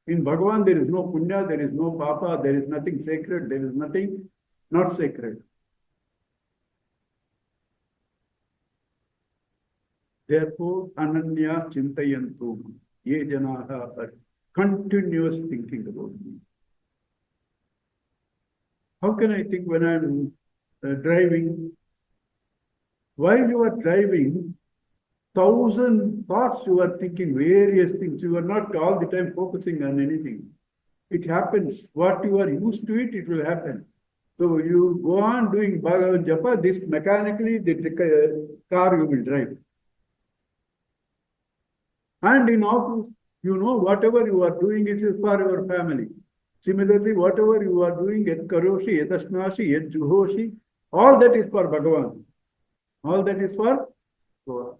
In Bhagavan, there is no punya, there is no papa, there is nothing sacred, there is nothing not sacred. Therefore, Ananya Chintayantu, Ye Janaha are continuous thinking about me. How can I think when I'm driving? While you are driving, 1,000 thoughts you are thinking, various things. You are not all the time focusing on anything. It happens. What you are used to it, it will happen. So you go on doing Bhagavad Japa, this mechanically, the car you will drive. And in office, whatever you are doing is for your family. Similarly, whatever you are doing, yet karoshi, yet ashnashi, yet juhoshi, all that is for Bhagavan. All that is for God.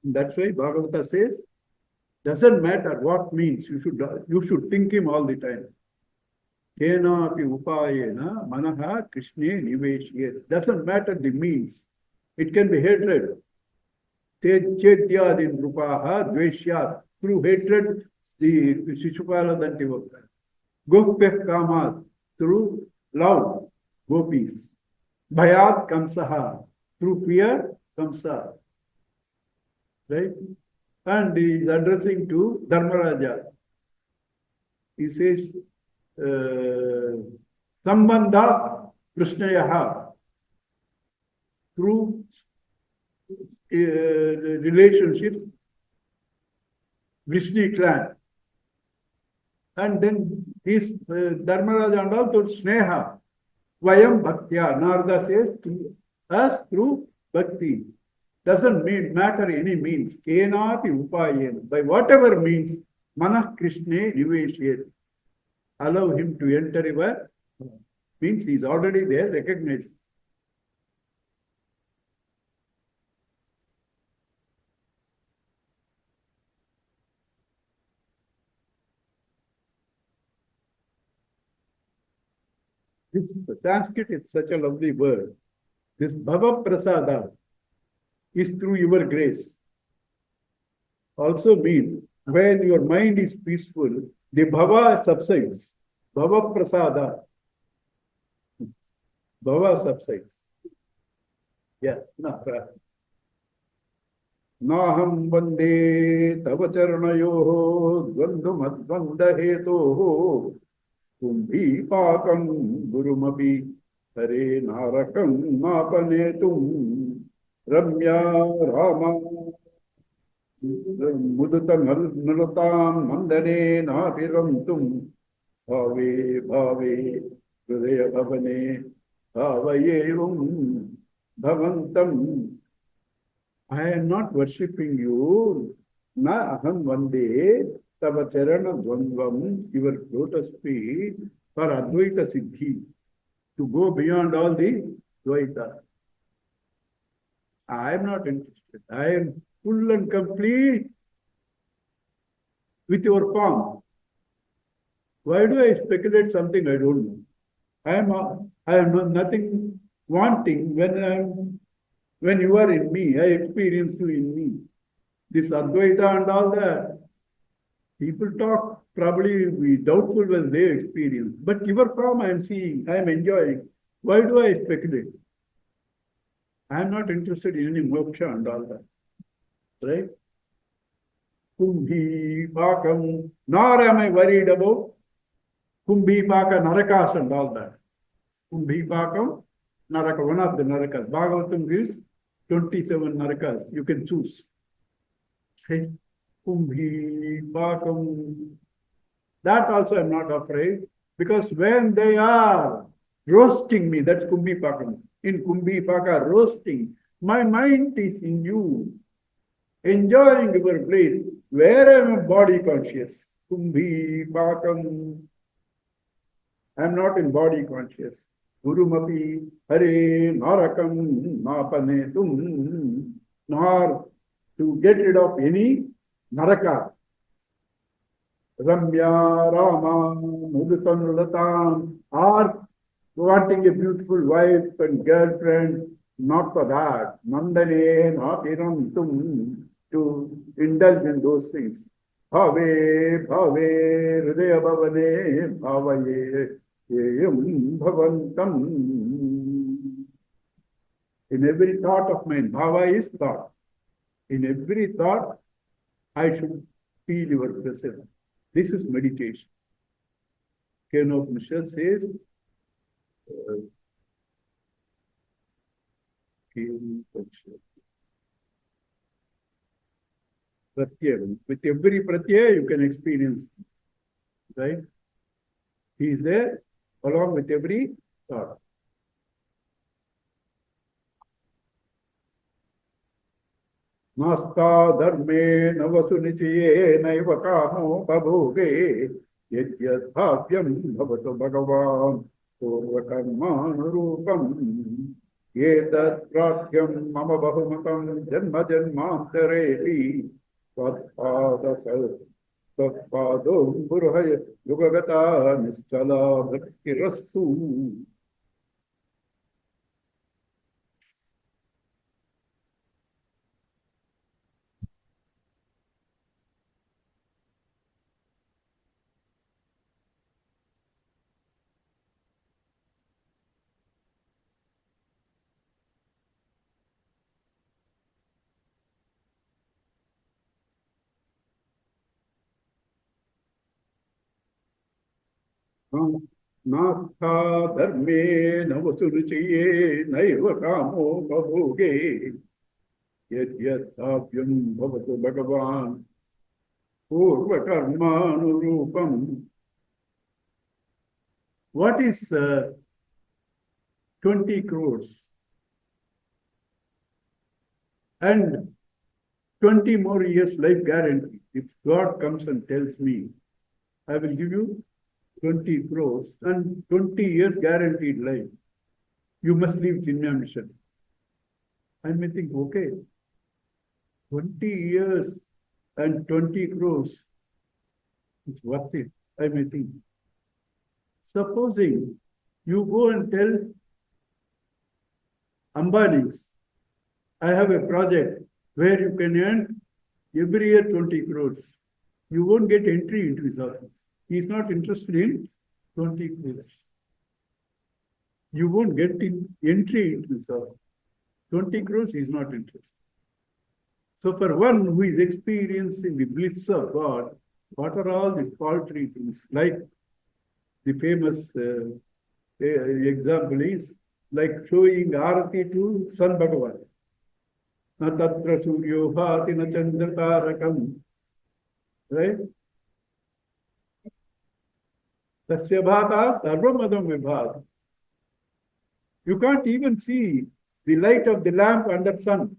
That's why Bhagavata says, doesn't matter what means, you should think him all the time. Kenapi upayena manaha krishne niveshyet. Doesn't matter the means. It can be hatred. Chetyadin rupaha dveshyat. Through hatred, the Shishupala Dantivaka. Gopyah kamat. Through love, gopis. Bhayat kamsaha. Through fear, kamsa. Right? And he is addressing to Dharmaraja. He says, Sambandha Krishnayaha. Through relationship, Vishnu clan. And then this Dharmaraja and also Sneha. Vayam Bhaktya. Narada says, to us through Bhakti. Doesn't matter any means. Kenapi upayen. By whatever means, Manah Krishne Niveshyet. Allow him to enter your means he is already there, recognized. This Sanskrit is such a lovely word. This Bhava Prasada is through your grace. Also means when your mind is peaceful, the Bhava subsides. Bhava Prasada. Bhava subsides. Yeah, no. Naham vande tava charanayoho dvandhumadvanda hetoho kumbhi pakam gurumapi hare narakam napanetum ramya rama mudata nalatam mandane napiramtum bhave bhave hridaya bhavane bhavayevam bhavantam I am not worshipping you. Na aham vande tava charana dvandvam, your lotus feet, for Advaita Siddhi, to go beyond all the Dvaita. I am not interested. I am full and complete with your form. Why do I speculate something I don't know? I am nothing wanting when you are in me. I experience you in me. This Advaita and all that. People talk, probably be doubtful when they experience. But your form I am seeing, I am enjoying. Why do I speculate? I am not interested in any moksha and all that. Right? Kumbhi Pakam, nor am I worried about Kumbhi Paka Narakas and all that. Kumbhi Pakam, Naraka, one of the Narakas. Bhagavatam gives 27 Narakas. You can choose. Okay? Kumbhi Pakam. That also I am not afraid, because when they are roasting me, that's Kumbhi Pakam. In Kumbhi Paka, roasting, my mind is in you, enjoying your bliss, where I am body conscious. Kumbhi Pakam. I am not in body conscious. Gurumapi Hare Narakam Napanetum, nor to get rid of any Naraka. Ramya Rama Mudutam Latam, or wanting a beautiful wife and girlfriend, not for that. Nandane, not Irantum, to indulge in those things. Bhave, bhave, hridaya bhavane, bhavaye, yeyam bhavantam. In every thought of mine, bhava is thought. In every thought, I should feel your presence. This is meditation. Kenopanishad says, Pratyaya. With every pratyaya, you can experience, right? He is there along with every thought. Nasta dharme navasu nichaye naiva kamo babhoge yadyat bhavyam bhavato bhagavan purvakarmanurupam yetat pratyam mama bahumatam janma janmantarepi tatpadom purhaya yugagata nischala bhaktirastu. Natha dharme navasuruchiye naiva kamo babhoge yadyathavyam bhavatu bhagavan purvakarmanurupam. What is 20 crores and 20 more years life guarantee? If God comes and tells me, I will give you 20 crores and 20 years guaranteed life, you must leave Chinmaya mission. I may think, okay, 20 years and 20 crores, it's worth it. I may think. Supposing you go and tell Ambani's, I have a project where you can earn every year 20 crores. You won't get entry into his office. He is not interested in 20 crores. You won't get entry into his office. 20 crores, he is not interested. So for one who is experiencing the bliss of God, what are all these paltry things? Like the famous example is like showing Arati to Sun Bhagavan. Na tatra suryo bhati na chandra tarakam. Right? Tasya bhata sarvamadam vibhat. You can't even see the light of the lamp under sun.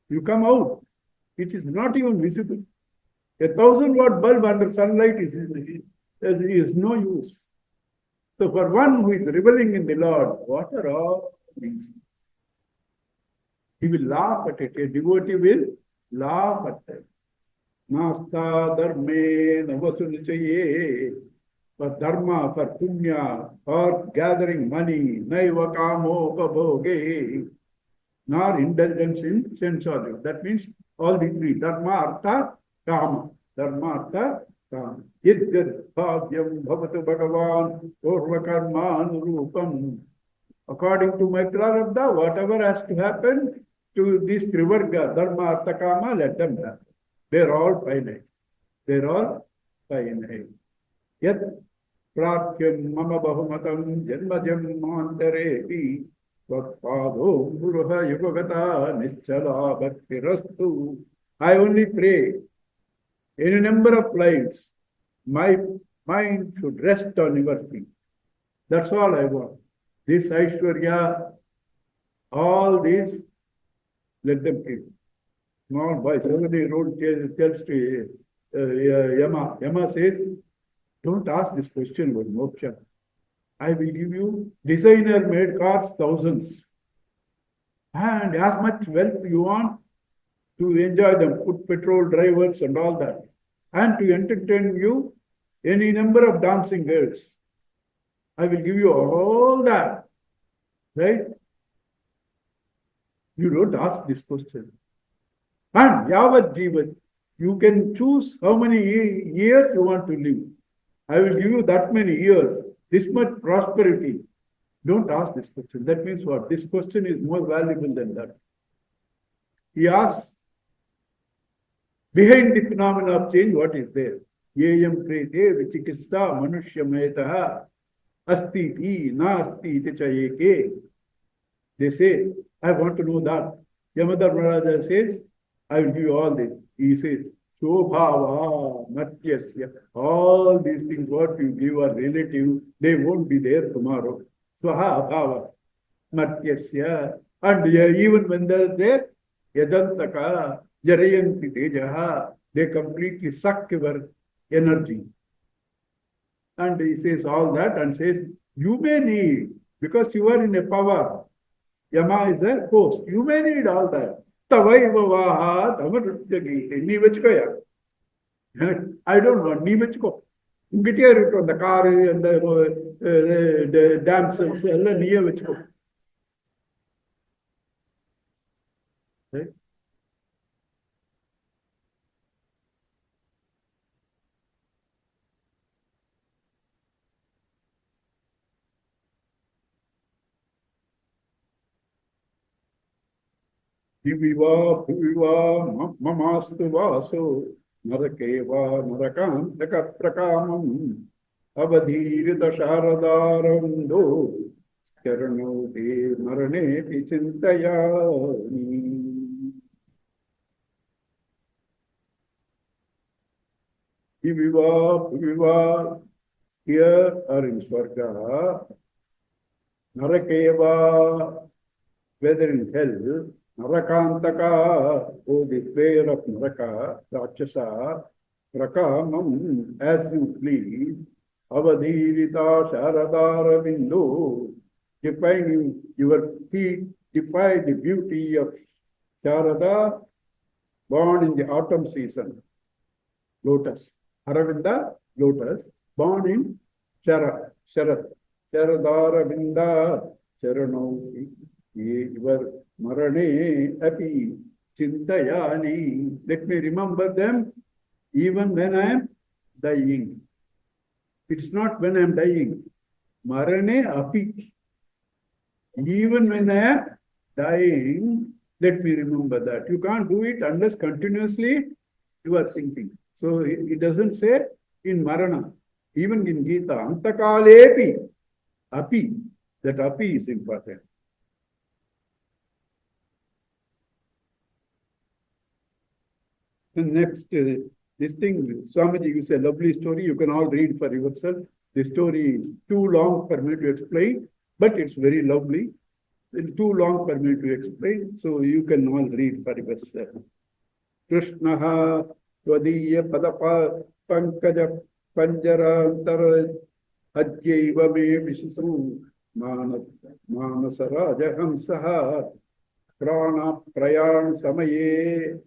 You come out, it is not even visible. A 1,000-watt bulb under sunlight is no use. So for one who is reveling in the Lord, what are all these? He will laugh at it. A devotee will laugh at it. Nasta dharme navasunichaye. For dharma, for punya, for gathering money, naiva kamo upabhoge, nor indulgence in sense organs. That means all the three, dharma, artha, kama. Dharma, artha, kama. Yad bhavyam bhavatu bhagavan purva karma anurupam. According to my prarabdha, whatever has to happen to this trivarga, dharma, artha, kama, let them happen. They're all finite. They're all finite. Yet pratyam mama bahumatam janmajam mantarepi Vatpado Guruha Yugagata Nischala Bhaktirastu. I only pray in a number of lives, my mind should rest on your feet. That's all I want. This Aishwarya, all these, let them keep. Small boy, 7-year-old tells to Yama. Yama says, don't ask this question about moksha. I will give you designer-made cars, thousands. And as much wealth you want to enjoy them, put petrol drivers and all that. And to entertain you, any number of dancing girls. I will give you all that. Right? You don't ask this question. And Yavat Jivat, you can choose how many years you want to live. I will give you that many years. This much prosperity. Don't ask this question. That means what? This question is more valuable than that. He asks, behind the phenomena of change, what is there? Yeyam prete vichikista manushyametaha asti ti nasti iti chayeke. They say, I want to know that. Yamadharmaraja says, I will give you all this. He says, Shobhava, Natyasya, all these things what you give are relative, they won't be there tomorrow. Swaha Bhava, Natyasya. And even when they're there, Yadantaka, Jarayanti Tejaha, they completely suck your energy. And he says all that and says, you may need, because you are in a power. Yama is a host. You may need all that. Tavaivaha Tamarujagi. Nee vechkoya. I don't want. Nee vechko. Get here on the car and the damsels. Ella nee vechko. Right? Viva mamastu vaso narakeva narakam takaprakamam avadhirita sharadharando charano de marane chintayani. Viva here or in Swarga, narakeva, whether in hell, Narakantaka, oh, the prayer of Naraka, Rakshasa, Prakamam, as you please, Avadhirita Sharadara Bindu, define your feet, defy the beauty of Sharada, born in the autumn season, lotus. Aravinda, lotus, born in Sharat, Sharadara Vinda, Charanosi, your Marane api chintayani. Let me remember them even when I am dying. It's not when I am dying. Marane api. Even when I am dying, let me remember that. You can't do it unless continuously you are thinking. So it doesn't say in Marana. Even in Gita, Antakalepi, api. That api is important. And next, this thing, Swamiji gives a lovely story. You can all read for yourself. The story is too long for me to explain, but it's very lovely. too long for me to explain, so you can all read for yourself. Krishnaha Tvadiya Padapa Pankaja Panjarantara Ajyaiva Me Vishisu Manasaraja Hamsaha Prana Prayan Samaye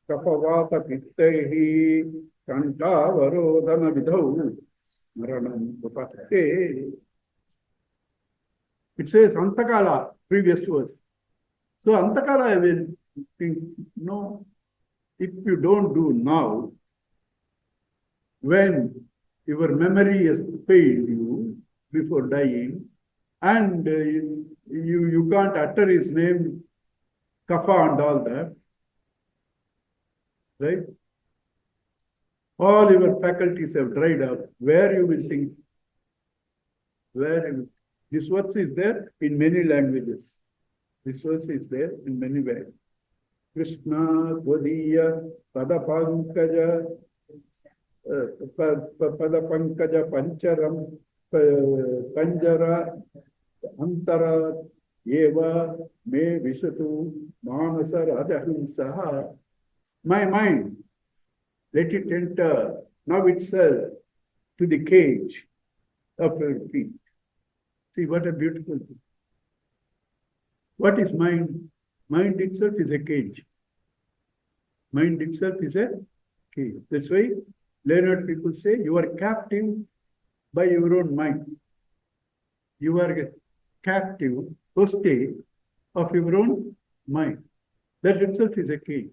Kapavata Pittahi Kantavarodhana Vidhau Maranam Upate. It says Antakala, previous verse. So Antakala, I will think, no, if you don't do now, when your memory has failed you before dying, and you can't utter his name, Kapha and all that, right? All your faculties have dried up. Where you will think? This verse is there in many languages. This verse is there in many ways. Krishna, Tvadiya, Padapankaja, Padapankaja, Pancharam, Panjara, Antara, Eva, Me Vishatu, Manasa Rajahamsaha. My mind, let it enter now itself to the cage of your feet. See what a beautiful thing. What is mind? Mind itself is a cage. Mind itself is a cage. That's why learned people say you are captive by your own mind. You are a captive, hostage of your own mind. That itself is a cage.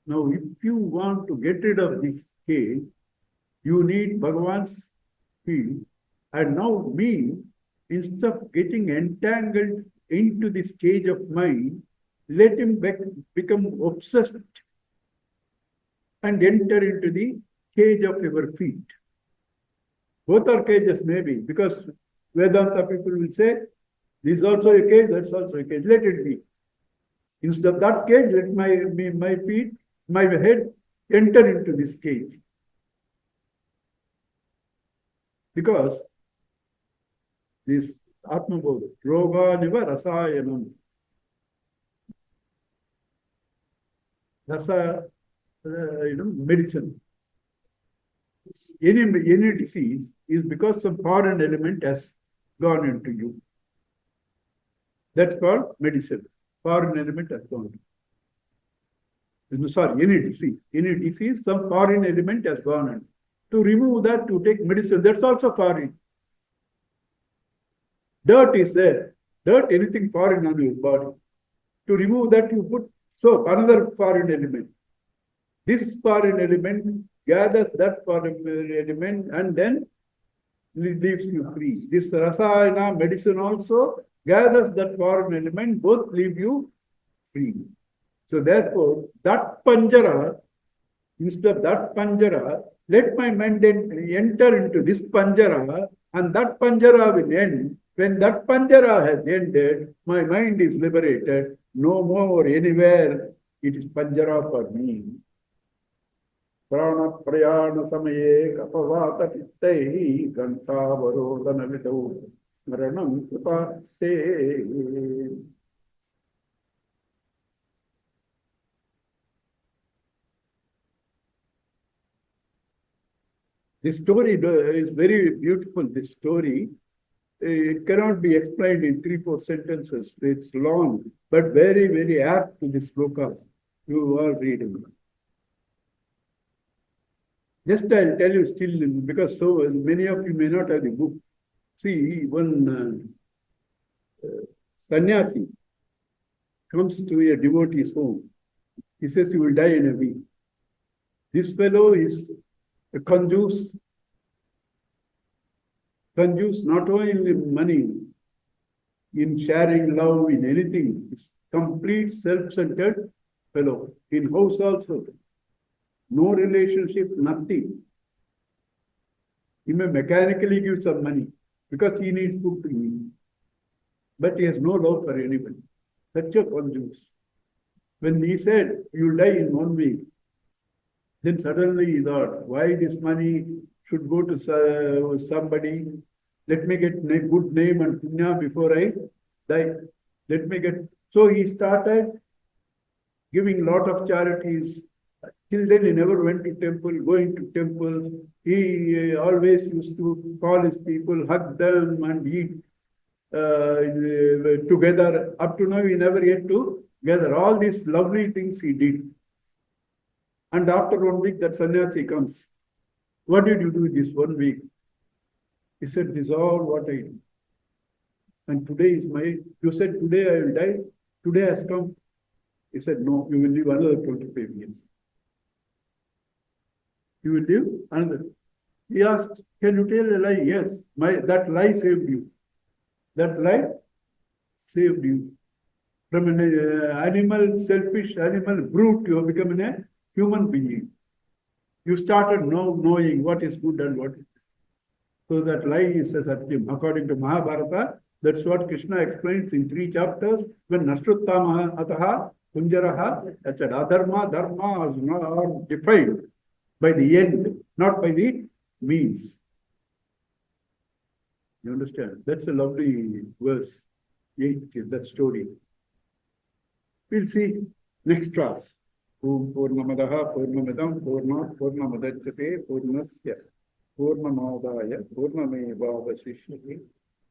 Now, if you want to get rid of this cage, you need Bhagavan's field. And now me, instead of getting entangled into this cage of mind, let him become obsessed and enter into the cage of your feet. Both are cages maybe, because Vedanta people will say, this is also a cage, that's also a cage. Let it be. Instead of that cage, let my feet, my head enter into this cage. Because this Atma Bodha, Roga Niva Rasayanam. Rasa, medicine. Any disease is because some foreign element has gone into you. That's called medicine. Foreign element has gone into. Sorry, any disease, some foreign element has gone in. To remove that, to take medicine, that's also foreign. Dirt is there. Dirt, anything foreign on your body. To remove that, you put soap, another foreign element. This foreign element gathers that foreign element and then leaves you free. This rasayana medicine also gathers that foreign element, both leave you free. So therefore, that panjara, instead of that panjara, let my mind enter into this panjara, and that panjara will end. When that panjara has ended, my mind is liberated. No more anywhere it is panjara for me. Prana prayana samaye kapavata pittahi gantavarodhana vidau maranam kripase. This story is very beautiful. This story, it cannot be explained in 3-4 sentences. It's long, but very, very apt to this sloka. You are reading. Just I'll tell you still, because so many of you may not have the book. See, one sannyasi comes to a devotee's home. He says he will die in a week. This fellow is a conjuice not only in money, in sharing love, in anything. It's complete self-centered fellow. In house also. No relationship, nothing. He may mechanically give some money because he needs food to eat. But he has no love for anybody. Such a conjuice. When he said, you'll die in 1 week, then suddenly he thought, why this money should go to somebody? Let me get good name and punya before I die. Let me get. So he started giving lot of charities. Till then, he never went to temple, going to temple. He always used to call his people, hug them, and eat together. Up to now, he never ate together. All these lovely things he did. And after 1 week, that sannyasi comes. What did you do this 1 week? He said, this is all what I do. And today is you said today I will die. Today has come. He said, no, you will live another 25 years. You will live another. He asked, can you tell a lie? Yes, that lie saved you. That lie saved you. From an animal, selfish animal, brute, you have become a human being. You started knowing what is good and what is bad. So that lie is a satyam. According to Mahabharata, that's what Krishna explains in 3 chapters. When Nashruttama ataha kunjaraha, that's an adharma, dharma are defined by the end, not by the means. You understand? That's a lovely verse. 8, that story. We'll see next class. Om Purnamadaha Purnamidam Purnat Purnamadachyate Purnasya Purnamadaya Purnamevavasishyate.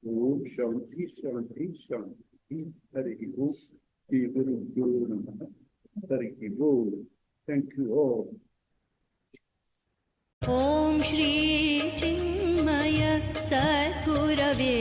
Om Shanti Shanti Shanti. Hari Om. Shri Guru Guru Namaha. Hari Om. Thank you all. Om Shri Chinmay सद्गुरवे